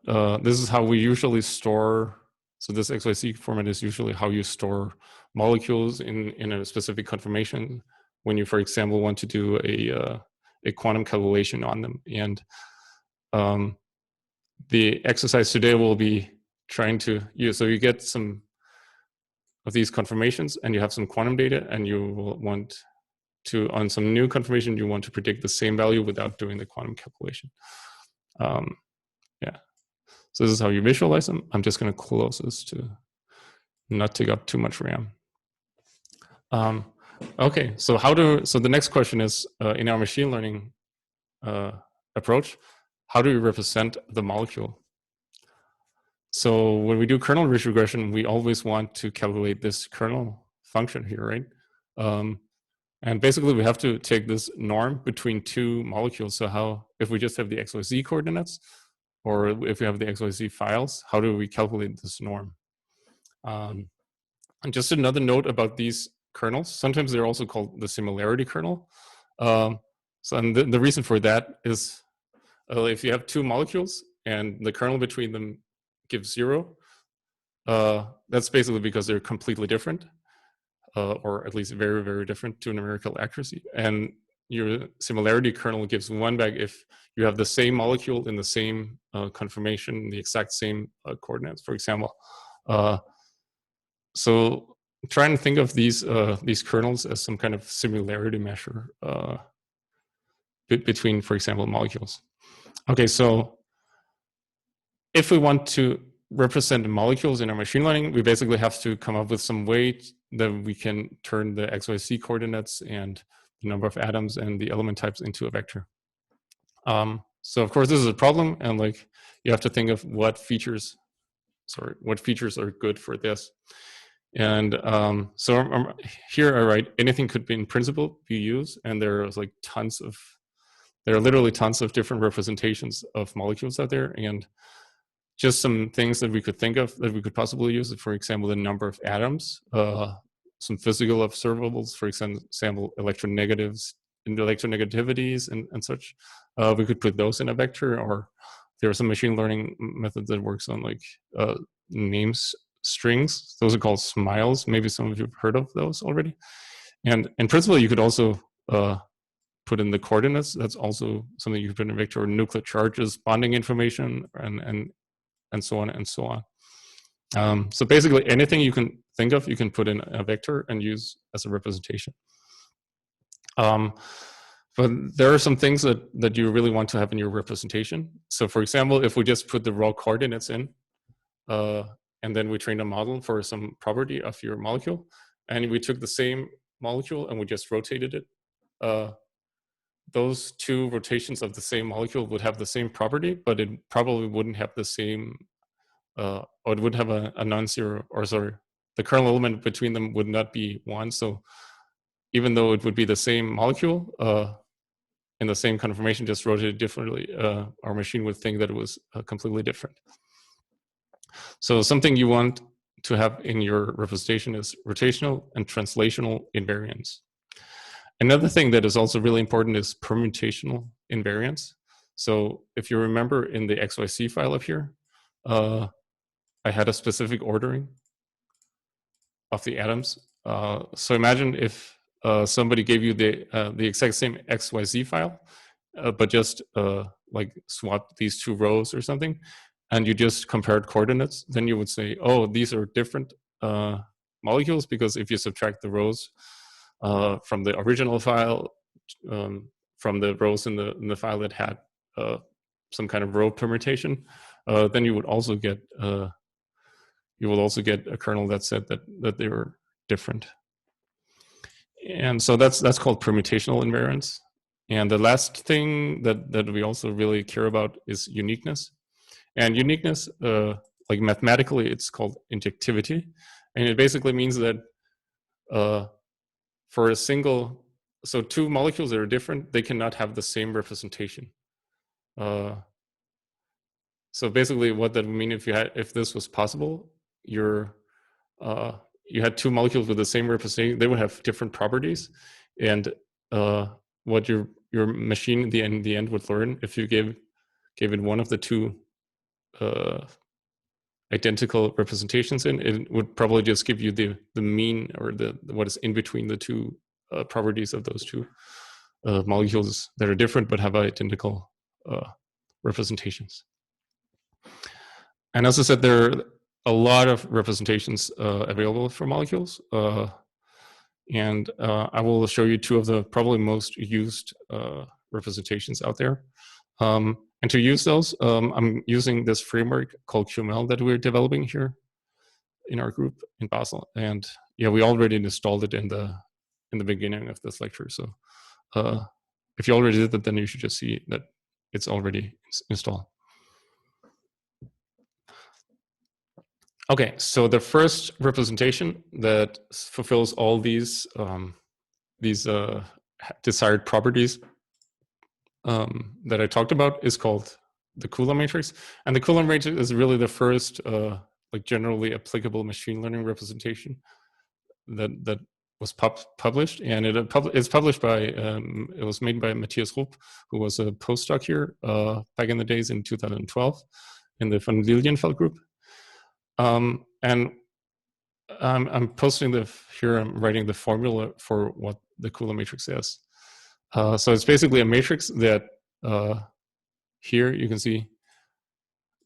this is how we usually store. So this XYZ format is usually how you store molecules in a specific conformation when you, for example, want to do a quantum calculation on them. And the exercise today will be trying to use, so you get some of these conformations and you have some quantum data, and you will want to, on some new conformation, you want to predict the same value without doing the quantum calculation. Yeah, so this is how you visualize them. I'm just going to close this to not take up too much RAM. Okay, so so the next question is, in our machine learning approach, how do we represent the molecule? So when we do kernel ridge regression, we always want to calculate this kernel function here, right? And basically we have to take this norm between two molecules. So if we just have the XYZ coordinates, or if we have the XYZ files, how do we calculate this norm? And just another note about these kernels, sometimes they're also called the similarity kernel. So and the reason for that is if you have two molecules and the kernel between them gives 0, that's basically because they're completely different, or at least very, very different to numerical accuracy. And your similarity kernel gives 1 back if you have the same molecule in the same conformation, the exact same coordinates, for example. So try and think of these kernels as some kind of similarity measure between, for example, molecules. Okay, so if we want to represent molecules in our machine learning, we basically have to come up with some way that we can turn the XYZ coordinates and the number of atoms and the element types into a vector. So of course this is a problem, and like you have to think of what features are good for this. And so here I write anything could be in principle be used, and there's like there are literally tons of different representations of molecules out there, and just some things that we could think of that we could possibly use, for example, the number of atoms, some physical observables, for example, electronegatives and electronegativities and such. We could put those in a vector, or there are some machine learning methods that works on like names strings. Those are called smiles. Maybe some of you have heard of those already. And in principle, you could also put in the coordinates. That's also something you could put in a vector, or nuclear charges, bonding information, and so on and so on. So basically anything you can think of, you can put in a vector and use as a representation. But there are some things that you really want to have in your representation. So for example, if we just put the raw coordinates in, and then we trained a model for some property of your molecule, and we took the same molecule and we just rotated it, those two rotations of the same molecule would have the same property, but it probably wouldn't have the same, or it would have a non-zero, or sorry, the kernel element between them would not be 1. So even though it would be the same molecule in the same conformation, just rotated differently, our machine would think that it was completely different. So something you want to have in your representation is rotational and translational invariance. Another thing that is also really important is permutational invariance. So if you remember in the XYZ file up here, I had a specific ordering of the atoms. So imagine if somebody gave you the exact same XYZ file, but just like swapped these two rows or something, and you just compared coordinates, then you would say, oh, these are different molecules, because if you subtract the rows from the original file, from the rows in the file that had some kind of row permutation, then you would also get you will also get a kernel that said that they were different. And so that's called permutational invariance. And the last thing that we also really care about is uniqueness. And uniqueness, like mathematically, it's called injectivity. And it basically means that for a single, so two molecules that are different, they cannot have the same representation. So basically what that would mean if this was possible, you had two molecules with the same representation, they would have different properties. And what your machine in the end would learn if you gave it one of the two identical representations in, it would probably just give you the mean or the what is in between the two properties of those two molecules that are different but have identical representations. And as I said, there are a lot of representations available for molecules. And I will show you two of the probably most used representations out there. And to use those, I'm using this framework called QML that we're developing here in our group in Basel. And yeah, we already installed it in the beginning of this lecture. So if you already did that, then you should just see that it's already installed. Okay, so the first representation that fulfills all these desired properties that I talked about is called the Coulomb matrix. And the Coulomb matrix is really the first like generally applicable machine learning representation that was published. And it's published by, it was made by Matthias Rupp, who was a postdoc here back in the days in 2012 in the von Lilienfeld group. And I'm posting here, I'm writing the formula for what the Coulomb matrix is. So it's basically a matrix that here you can see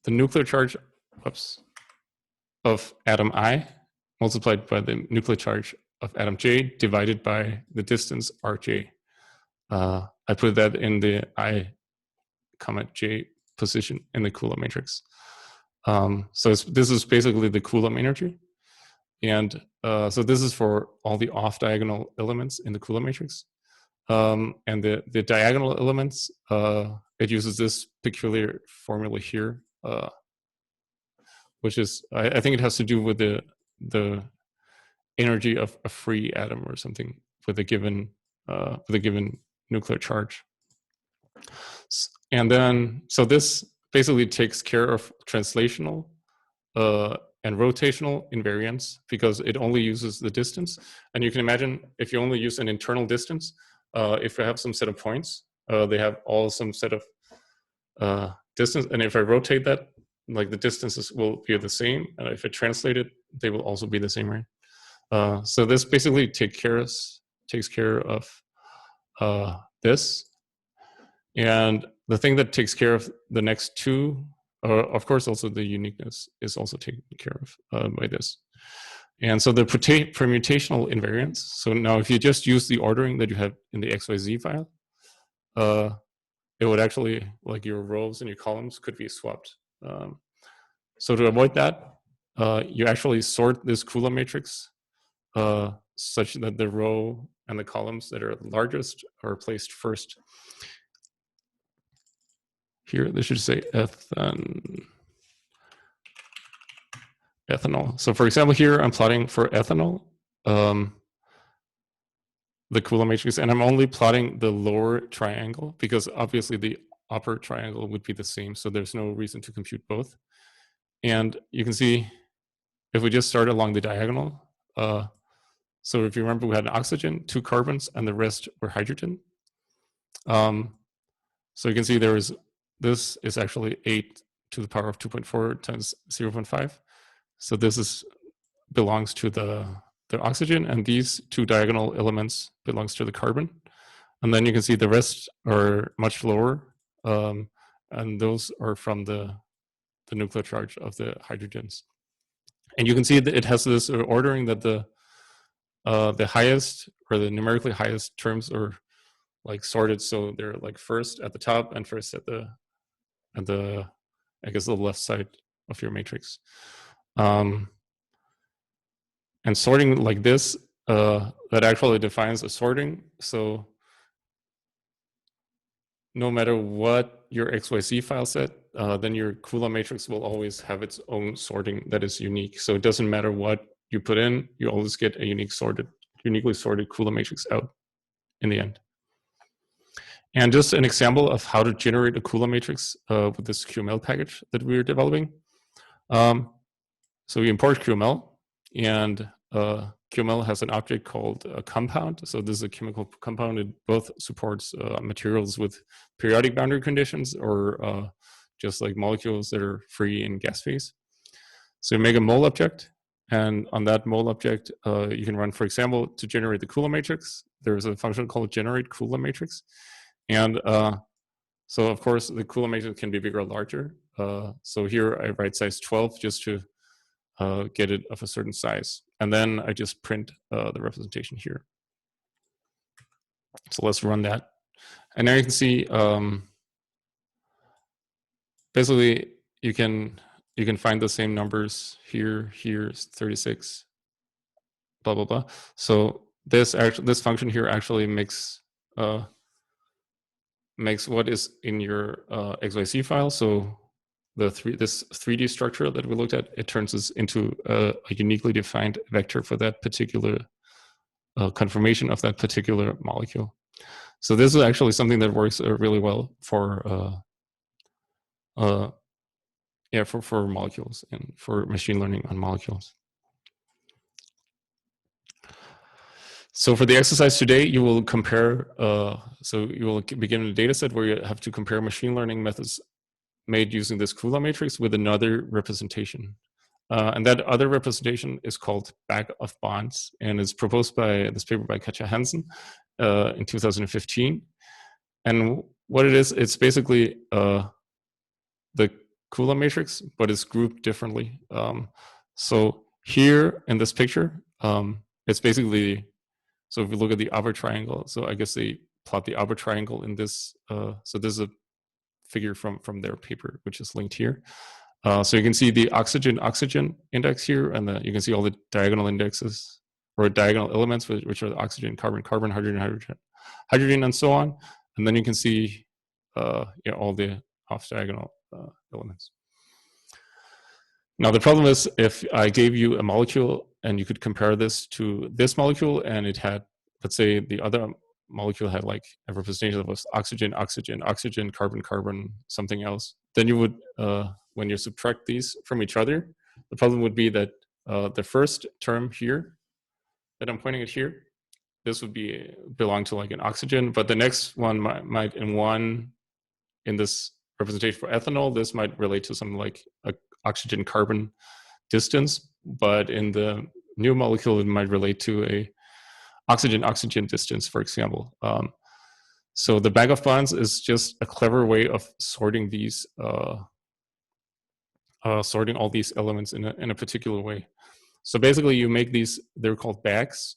the nuclear charge of atom I multiplied by the nuclear charge of atom J divided by the distance Rj. I put that in the I, J position in the Coulomb matrix. So this is basically the Coulomb energy. And so this is for all the off-diagonal elements in the Coulomb matrix. And the diagonal elements, it uses this peculiar formula here, which is, I think it has to do with the energy of a free atom or something with a given nuclear charge. And then, so this basically takes care of translational and rotational invariance because it only uses the distance. And you can imagine if you only use an internal distance, if I have some set of points, they have all some set of distance. And if I rotate that, like the distances will be the same. And if I translate it, they will also be the same, right? So this basically takes care of this. And the thing that takes care of the next two, of course, also the uniqueness is also taken care of by this. And so the permutational invariance. So now if you just use the ordering that you have in the XYZ file, it would actually, like your rows and your columns could be swapped. So to avoid that, you actually sort this Coulomb matrix such that the row and the columns that are largest are placed first. Here, they should say ethanol. So for example, here I'm plotting for ethanol, the Coulomb matrix, and I'm only plotting the lower triangle because obviously the upper triangle would be the same. So there's no reason to compute both. And you can see if we just start along the diagonal, so if you remember, we had an oxygen, 2 carbons, and the rest were hydrogen. So you can see this is actually 8 to the power of 2.4 times 0.5. So this belongs to the oxygen, and these 2 diagonal elements belongs to the carbon. And then you can see the rest are much lower, and those are from the nuclear charge of the hydrogens. And you can see that it has this ordering that the highest or the numerically highest terms are like sorted, so they're like first at the top and first at the I guess the left side of your matrix. And sorting like this, that actually defines a sorting. So no matter what your XYZ file set, then your Coulomb matrix will always have its own sorting that is unique. So it doesn't matter what you put in, you always get a uniquely sorted Coulomb matrix out in the end. And just an example of how to generate a Coulomb matrix with this QML package that we're developing. So we import QML, and QML has an object called a compound. So this is a chemical compound. It both supports materials with periodic boundary conditions or just like molecules that are free in gas phase. So you make a mole object, and on that mole object, you can run, for example, to generate the Coulomb matrix. There's a function called generate Coulomb matrix. And so, of course, the Coulomb matrix can be bigger or larger. So here I write size 12 just to get it of a certain size. And then I just print the representation here. So let's run that. And now you can see, basically, you can find the same numbers here, here, 36, blah, blah, blah. So this function here actually makes what is in your XYZ file. So this 3D structure that we looked at, it turns this into a uniquely defined vector for that particular conformation of that particular molecule. So this is actually something that works really well for molecules and for machine learning on molecules. So for the exercise today, you will compare, so you will begin a data set where you have to compare machine learning methods made using this Coulomb matrix with another representation. And that other representation is called bag of bonds, and it's proposed by this paper by Katja Hansen in 2015. And what it is, it's basically the Coulomb matrix, but it's grouped differently. So here in this picture, it's basically, so if we look at the upper triangle, so I guess they plot the upper triangle in this, so this is a figure from their paper, which is linked here. So you can see the oxygen index here, and you can see all the diagonal indexes or diagonal elements, which are the oxygen, carbon, hydrogen, and so on. And then you can see all the off diagonal elements. Now the problem is, if I gave you a molecule and you could compare this to this molecule, and it had, let's say, the other molecule had like a representation that was oxygen, carbon, something else, then you would, when you subtract these from each other, the problem would be that the first term here that I'm pointing at here, this would belong to like an oxygen, but the next one might in this representation for ethanol, this might relate to something like a oxygen-carbon distance, but in the new molecule, it might relate to a oxygen-oxygen distance, for example. So the bag of bonds is just a clever way of sorting these, sorting all these elements in a particular way. So basically, you make these; they're called bags,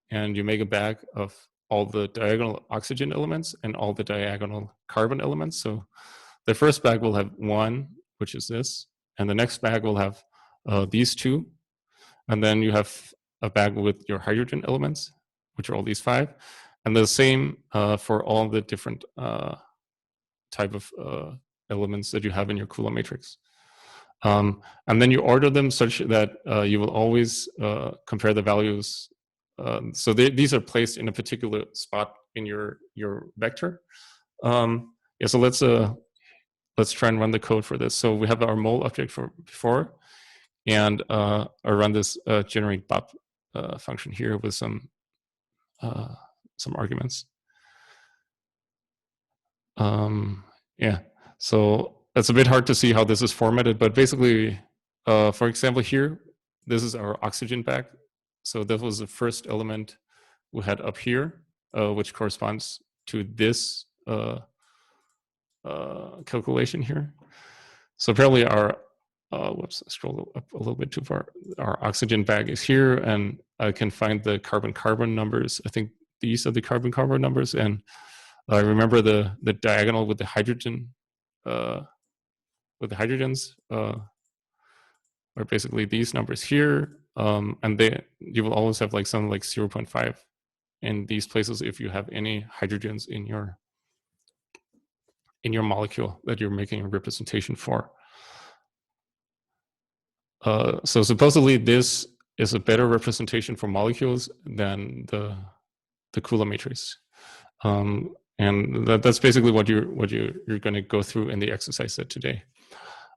and you make a bag of all the diagonal oxygen elements and all the diagonal carbon elements. So the first bag will have one, which is this, and the next bag will have these two, and then you have a bag with your hydrogen elements, which are all these 5, and the same for all the different type of elements that you have in your Coulomb matrix. And then you order them such that you will always compare the values. So these are placed in a particular spot in your vector. So let's try and run the code for this. So we have our mole object for before, and I run this generate bop function here with some arguments. So it's a bit hard to see how this is formatted, but basically, for example, here, this is our oxygen bag. So that was the first element we had up here, which corresponds to this calculation here. So apparently our, whoops, I scrolled up a little bit too far. Our oxygen bag is here, and I can find the carbon numbers. I think these are the carbon numbers, and I remember the diagonal with the hydrogen, with the hydrogens, are basically these numbers here, and you will always have like some like 0.5 in these places if you have any hydrogens in your molecule that you're making a representation for. So supposedly this is a better representation for molecules than the Kula matrix. And that's basically what you're going to go through in the exercise set today.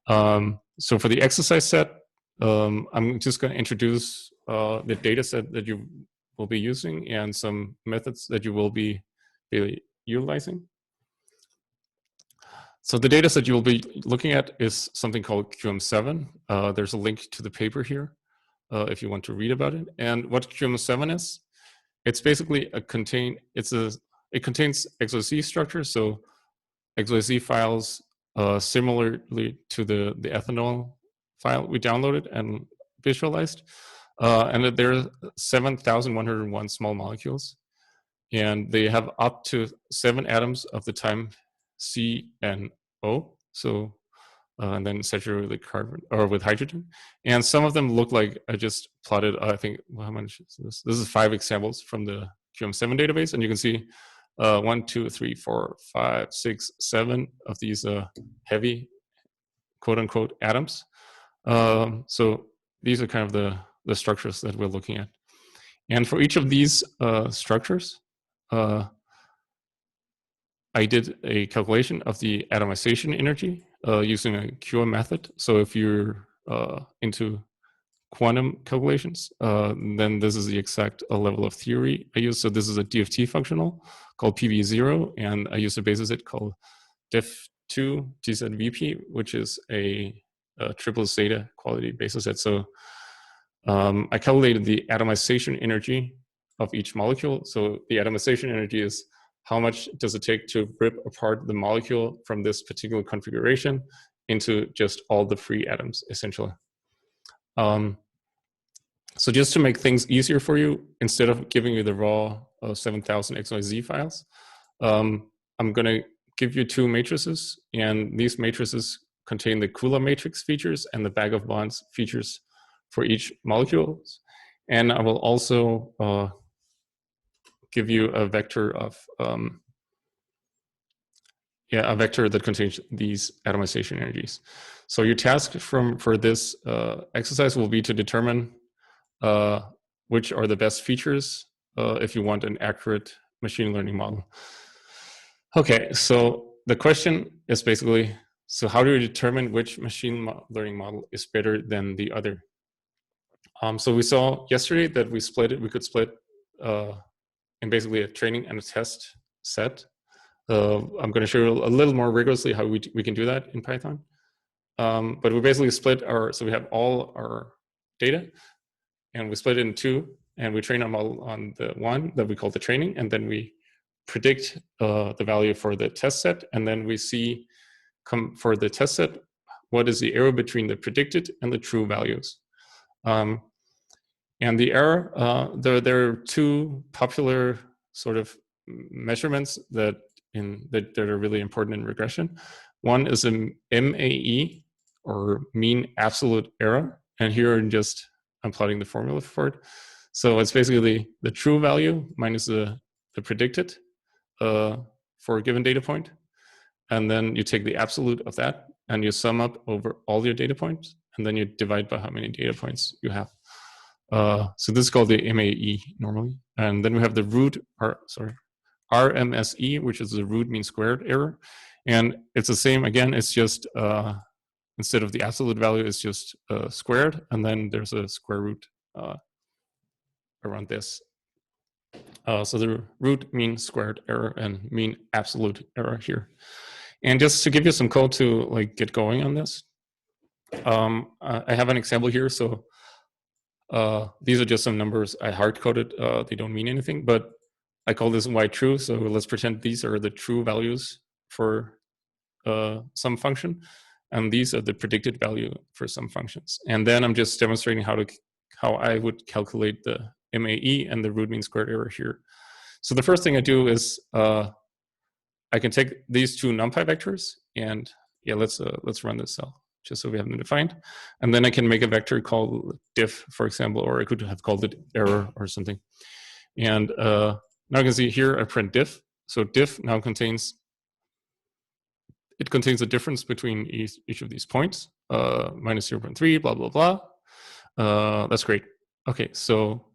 So for the exercise set, I'm just going to introduce the data set that you will be using and some methods that you will be utilizing. So the data set you will be looking at is something called QM7. There's a link to the paper here if you want to read about it. And what QM7 is, it's basically it contains XOZ structures, so XOZ files similarly to the ethanol file we downloaded and visualized. And there are 7,101 small molecules, and they have up to 7 atoms of the time C and O. So, and then saturated with carbon or with hydrogen. And some of them look like I just plotted. I think how much is this? This is 5 examples from the QM7 database, and you can see 1, 2, 3, 4, 5, 6, 7 of these heavy quote unquote atoms. So these are kind of the structures that we're looking at. And for each of these structures, I did a calculation of the atomization energy using a QM method. So if you're into quantum calculations, then this is the exact level of theory I use. So this is a DFT functional called PV0, and I use a basis set called def2 TZVP, which is a triple zeta quality basis set. So I calculated the atomization energy of each molecule. So the atomization energy is how much does it take to rip apart the molecule from this particular configuration into just all the free atoms, essentially. So just to make things easier for you, instead of giving you the raw 7,000 XYZ files, I'm going to give you 2 matrices, and these matrices contain the Kula matrix features and the bag of bonds features for each molecule. And I will also give you a vector of a vector that contains these atomization energies. So your task for this exercise will be to determine which are the best features if you want an accurate machine learning model. Okay, so the question is basically, so how do you determine which machine learning model is better than the other? So we saw yesterday that we could split in basically a training and a test set. I'm going to show you a little more rigorously how we can do that in Python. But we basically split so we have all our data, and we split it in 2, and we train our model on the one that we call the training, and then we predict the value for the test set, and then we see for the test set what is the error between the predicted and the true values. And the error, there are 2 popular sort of measurements that are really important in regression. One is an MAE, or mean absolute error, and here I'm plotting the formula for it. So it's basically the true value minus the predicted for a given data point, and then you take the absolute of that and you sum up over all your data points, and then you divide by how many data points you have. So this is called the MAE normally, and then we have the RMSE, which is the root mean squared error, and it's the same again. It's just instead of the absolute value, it's just squared, and then there's a square root around this. So the root mean squared error and mean absolute error here. And just to give you some code to like get going on this, I have an example here. So these are just some numbers I hard coded. They don't mean anything, but I call this y true. So let's pretend these are the true values for some function, and these are the predicted value for some functions. And then I'm just demonstrating how I would calculate the MAE and the root mean squared error here. So the first thing I do is I can take these 2 NumPy vectors, and yeah, let's run this cell. just so we have them defined. And then I can make a vector called diff, for example, or I could have called it error or something. And now you can see here I print diff. So diff now contains a difference between each of these points, minus 0.3, blah, blah, blah. That's great. Okay, so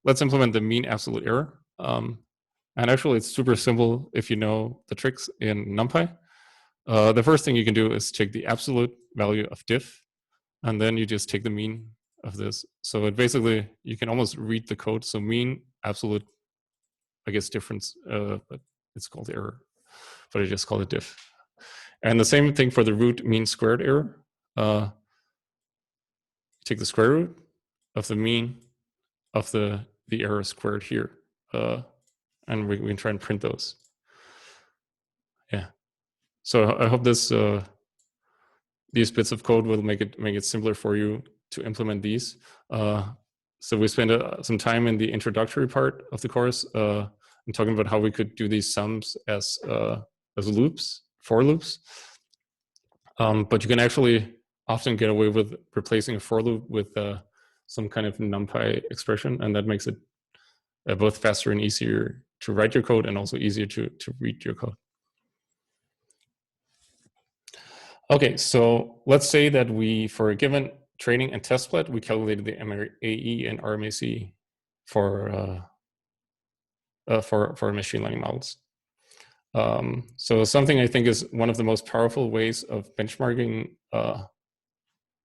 let's implement the mean absolute error. And actually, it's super simple if you know the tricks in NumPy. The first thing you can do is take the absolute value of diff, and then you just take the mean of this. So it basically, you can almost read the code. So mean, absolute, I guess difference, but it's called error, but I just call it diff. And the same thing for the root mean squared error. Take the square root of the mean of the error squared here. And we can try and print those. Yeah. So I hope this these bits of code will make it simpler for you to implement these. So we spent some time in the introductory part of the course and talking about how we could do these sums as loops, for loops. But you can actually often get away with replacing a for loop with some kind of NumPy expression, and that makes it both faster and easier to write your code and also easier to read your code. Okay, so let's say that for a given training and test plot, we calculated the MAE and RMAC for machine learning models. So something I think is one of the most powerful ways of benchmarking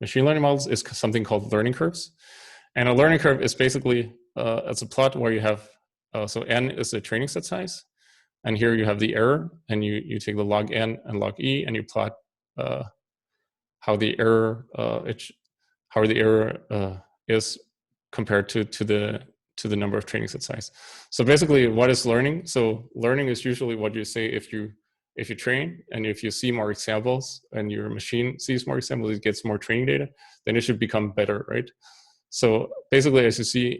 machine learning models is something called learning curves. And a learning curve is basically it's a plot where you have, so n is the training set size, and here you have the error, and you take the log n and log e, and you plot how the error is compared to the number of training set size. So basically, what is learning? So learning is usually what you say if you train, and if you see more examples and your machine sees more examples, it gets more training data, then it should become better, right? So basically,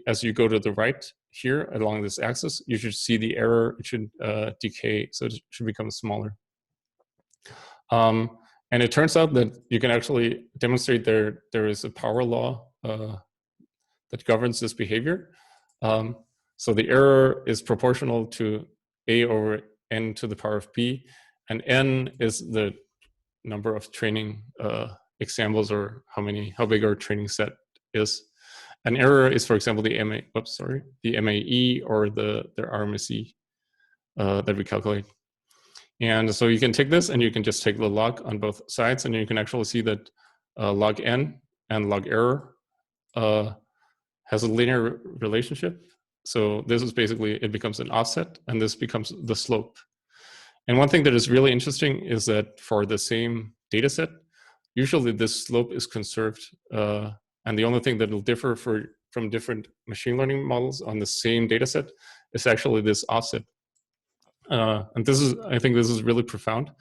as you go to the right here along this axis, you should see the error, it should decay, so it should become smaller. And it turns out that you can actually demonstrate there is a power law that governs this behavior. So the error is proportional to a over n to the power of p, and n is the number of training examples, or how big our training set is. An error is, for example, the MAE or the RMSE that we calculate. And so you can take this and you can just take the log on both sides, and you can actually see that log n and log error has a linear relationship. So this is basically, it becomes an offset, and this becomes the slope. And one thing that is really interesting is that for the same data set, usually this slope is conserved. And the only thing that will differ from different machine learning models on the same data set is actually this offset. And I think this is really profound,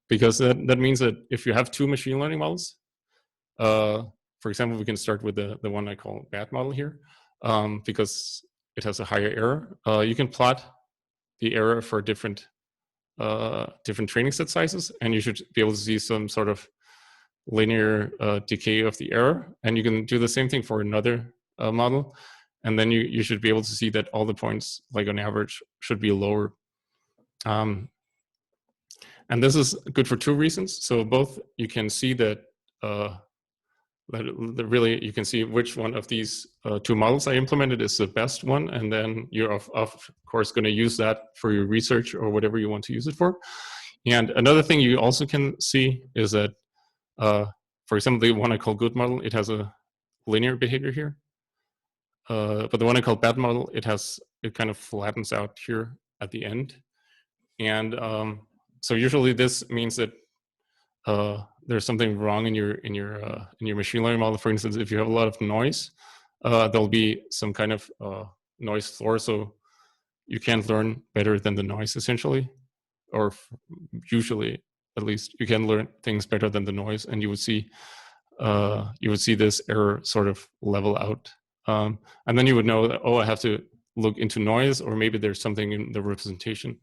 because that means that if you have two machine learning models, for example, we can start with the one I call bad model here, because it has a higher error. You can plot the error for different training set sizes, and you should be able to see some sort of linear decay of the error. And you can do the same thing for another model, and then you should be able to see that all the points, like on average, should be lower. And this is good for two reasons. So both, you can see that really you can see which one of these two models I implemented is the best one, and then you're of course going to use that for your research or whatever you want to use it for. And another thing you also can see is that, for example, the one I call good model, it has a linear behavior here. But the one I call bad model, it kind of flattens out here at the end. And so usually this means that there's something wrong in your machine learning model. For instance, if you have a lot of noise, there'll be some kind of noise floor, so you can't learn better than the noise, essentially, or usually, at least, you can learn things better than the noise, and you would see this error sort of level out, and then you would know that, oh, I have to look into noise, or maybe there's something in the representation.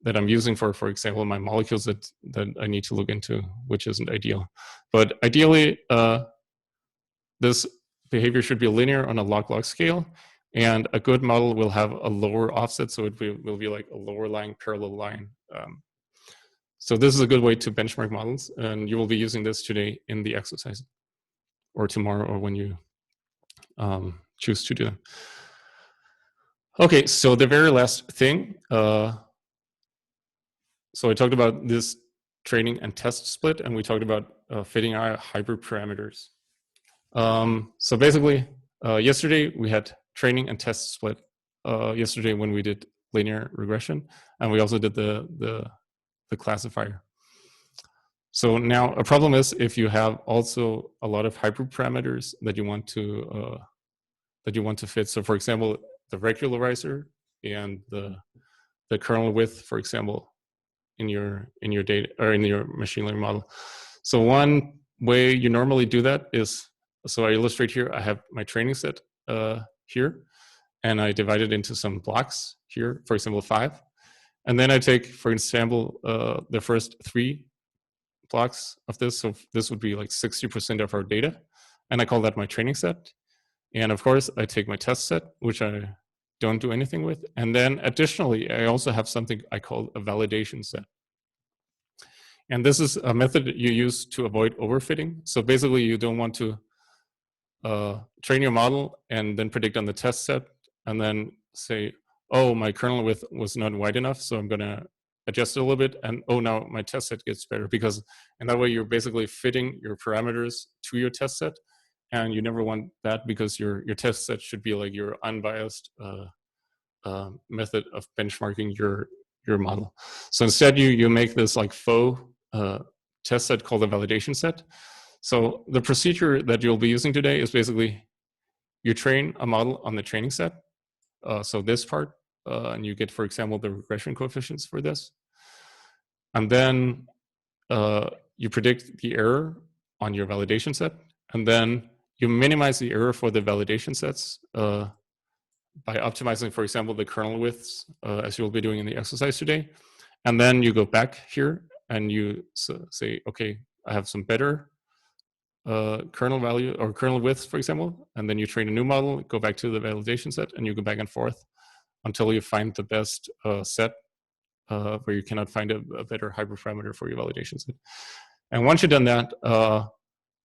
I'm using for example, my molecules that I need to look into, which isn't ideal. But ideally, this behavior should be linear on a log-log scale, and a good model will have a lower offset, so it will be like a lower lying parallel line. So this is a good way to benchmark models, and you will be using this today in the exercise, or tomorrow, or when you choose to do them. Okay, so the very last thing. So I talked about this training and test split, and we talked about fitting our hyperparameters. So basically, yesterday we had training and test split. Yesterday when we did linear regression, and we also did the classifier. So now a problem is if you have also a lot of hyperparameters that you want to fit. So for example, the regularizer and the kernel width, for example, in your data or in your machine learning model. So one way you normally do that is, so I illustrate here, I have my training set here, and I divide it into some blocks here, for example, 5. And then I take, for example, the first 3 blocks of this. So this would be like 60% of our data. And I call that my training set. And of course, I take my test set, which I don't do anything with. And then additionally, I also have something I call a validation set. And this is a method that you use to avoid overfitting. So basically, you don't want to train your model and then predict on the test set and then say, oh, my kernel width was not wide enough, so I'm going to adjust it a little bit. And oh, now my test set gets better, because in that way, you're basically fitting your parameters to your test set. And you never want that, because your test set should be like your unbiased method of benchmarking your model. So instead, you make this like faux test set called a validation set. So the procedure that you'll be using today is basically you train a model on the training set. So this part, and you get, for example, the regression coefficients for this. And then you predict the error on your validation set. And then you minimize the error for the validation sets by optimizing, for example, the kernel widths, as you'll be doing in the exercise today. And then you go back here and you say, okay, I have some better kernel value or kernel widths, for example. And then you train a new model, go back to the validation set, and you go back and forth until you find the best set where you cannot find a better hyperparameter for your validation set. And once you've done that,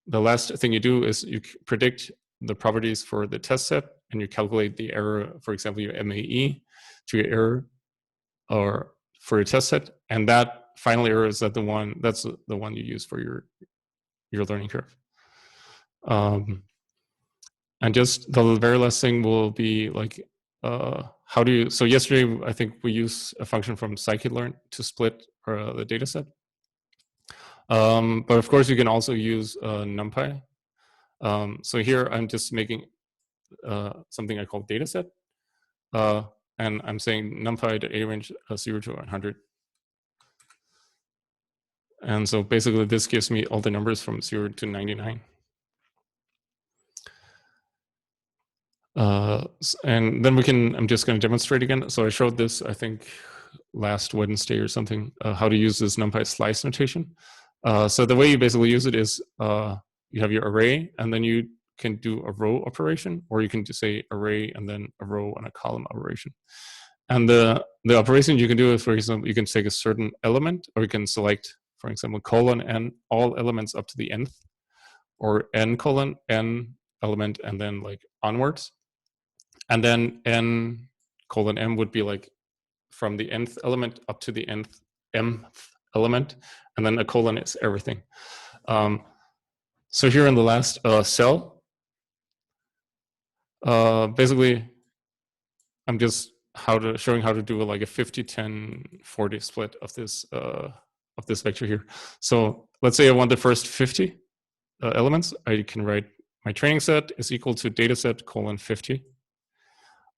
the last thing you do is you predict the properties for the test set, and you calculate the error, for example, your MAE to your error, or for your test set, and that final error is that's the one you use for your learning curve. And just the very last thing will be like, how do you? So yesterday, I think we used a function from scikit-learn to split the data set. But of course, you can also use NumPy. So here I'm just making something I call dataset, and I'm saying NumPy range 0 to 100. And so basically, this gives me all the numbers from 0 to 99. And then I'm just going to demonstrate again. So I showed this, I think, last Wednesday or something, how to use this NumPy slice notation. So the way you basically use it is you have your array, and then you can do a row operation, or you can just say array and then a row and a column operation. And the operation you can do is, for example, you can take a certain element, or you can select, for example, colon n, all elements up to the nth, or n colon n element, and then like onwards. And then n colon m would be like from the nth element up to the nth mth element, and then a colon is everything. So here in the last cell, basically, I'm just showing how to do like a 50, 10, 40 split of this vector here. So let's say I want the first 50 elements. I can write my training set is equal to dataset colon 50.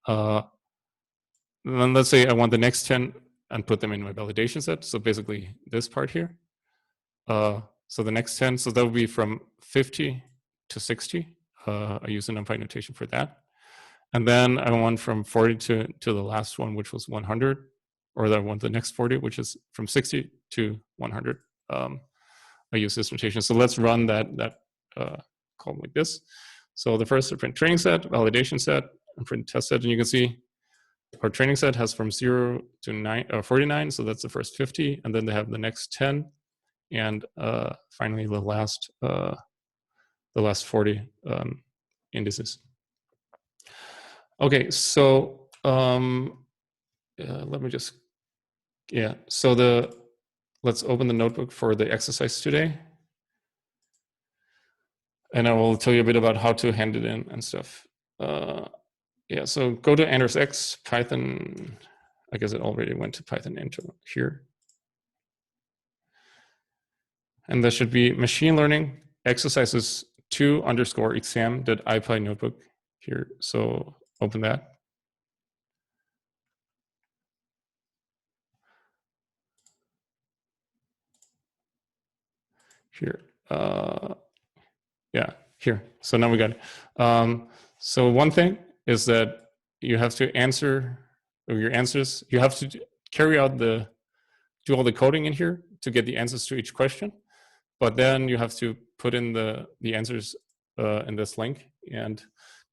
Then let's say I want the next 10 and put them in my validation set. So basically this part here. So the next 10, so that would be from 50 to 60. I use a NumPy notation for that. And then I want from 40 to the last one, which was 100. or the next 40, which is from 60 to 100. I use this notation. So let's run that column like this. So the first, I print training set, validation set, and print test set, and you can see our training set has from 0 to 49, so that's the first 50, and then they have the next 10, and finally the last 40 indices. Okay, so let me just, so let's open the notebook for the exercise today. And I will tell you a bit about how to hand it in and stuff. So go to andersx, Python. I guess it already went to Python intro here. And there should be machine learning exercises 2_exam.ipy notebook here. So open that. Here. Here. So now we got it. So one thing is that you have to answer your answers. You have to carry out do all the coding in here to get the answers to each question. But then you have to put in the answers in this link. And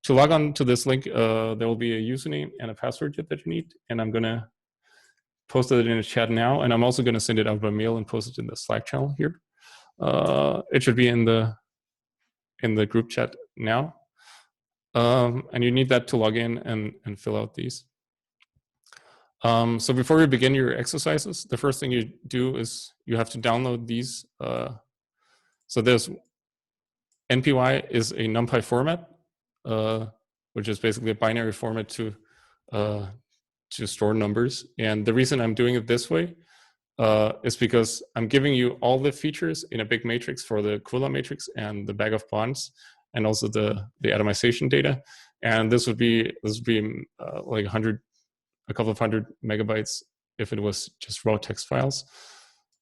to log on to this link, there will be a username and a password that you need. And I'm going to post it in the chat now. And I'm also going to send it out by mail and post it in the Slack channel here. It should be in the group chat now. And you need that to log in and fill out these. So before you begin your exercises, the first thing you do is you have to download these. So there's NPY is a NumPy format, which is basically a binary format to store numbers. And the reason I'm doing it this way is because I'm giving you all the features in a big matrix for the Kula matrix and the bag of bonds, and also the atomization data. And this would be like a couple of hundred megabytes if it was just raw text files.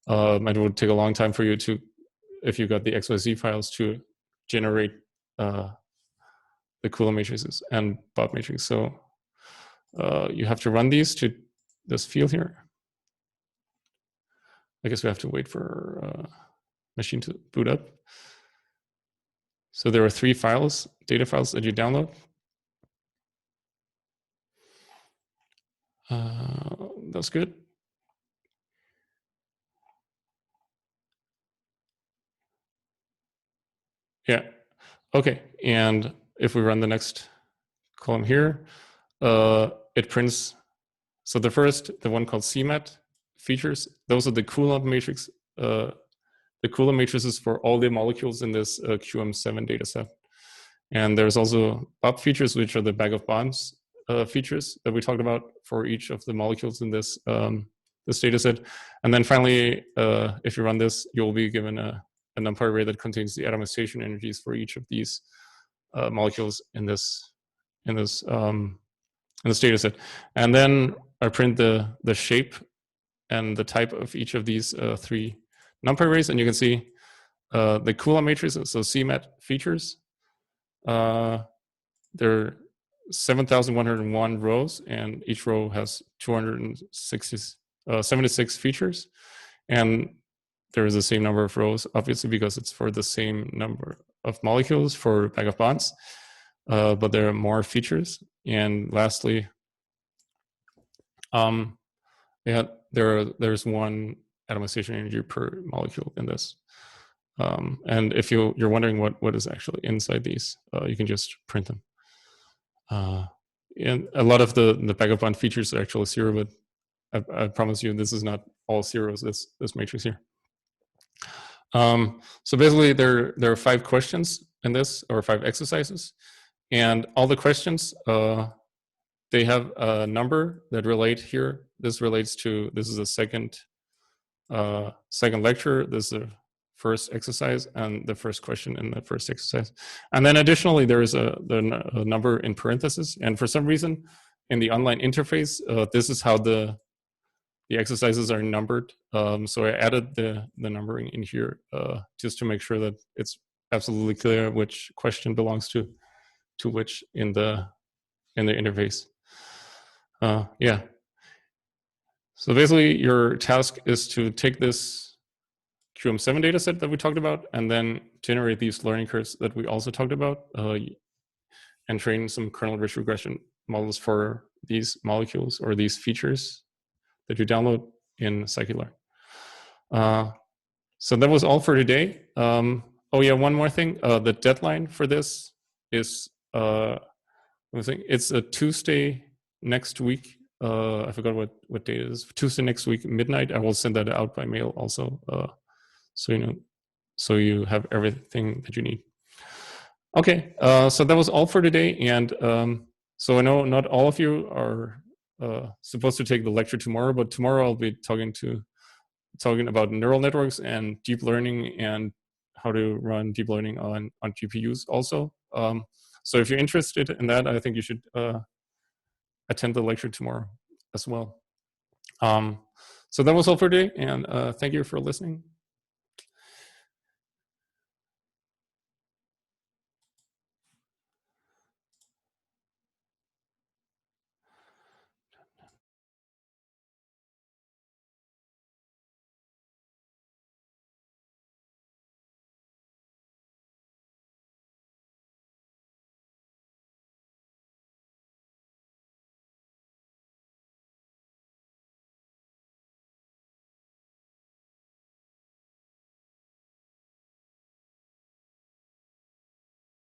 It would take a long time for you if you got the XYZ files, to generate the Kula matrices and Bob matrix. So you have to run these to this field here. I guess we have to wait for machine to boot up. So there are 3 files, data files that you download. That's good. Yeah. Okay. And if we run the next column here, it prints. So the one called CMAT features, those are the Kula matrix, the Kula matrices for all the molecules in this QM7 data set. And there's also BOP features, which are the bag of bonds features that we talked about for each of the molecules in this data set. And then finally, if you run this, you'll be given a NumPy array that contains the atomization energies for each of these molecules in this data set. And then I print the shape and the type of each of these 3 NumPy arrays, and you can see the Kula matrices, so CMAT features. There are 7,101 rows, and each row has 276 features. And there is the same number of rows, obviously, because it's for the same number of molecules for bag of bonds, but there are more features. And lastly, there's one atomization energy per molecule in this. And if you're wondering what is actually inside these, you can just print them. And a lot of the bag of bond features are actually 0, but I promise you this is not all zeros, this matrix here. So basically there are 5 questions in this, or 5 exercises, and all the questions, they have a number that relate here. This is a second lecture. This is the first exercise and the first question in the first exercise. And then additionally, there is a number in parentheses. And for some reason, in the online interface, this is how the exercises are numbered. So I added the numbering in here just to make sure that it's absolutely clear which question belongs to which in the interface. So basically, your task is to take this QM7 dataset that we talked about, and then generate these learning curves that we also talked about, and train some kernel-rich regression models for these molecules or these features that you download in scikit-learn. So that was all for today. Oh yeah, one more thing. The deadline for this is it's a Tuesday next week. I forgot what date it is. Tuesday next week, midnight. I will send that out by mail also. So you have everything that you need. Okay, so that was all for today. And so I know not all of you are supposed to take the lecture tomorrow, but tomorrow I'll be talking about neural networks and deep learning and how to run deep learning on GPUs also. So if you're interested in that, I think you should attend the lecture tomorrow as well. So that was all for today, and thank you for listening.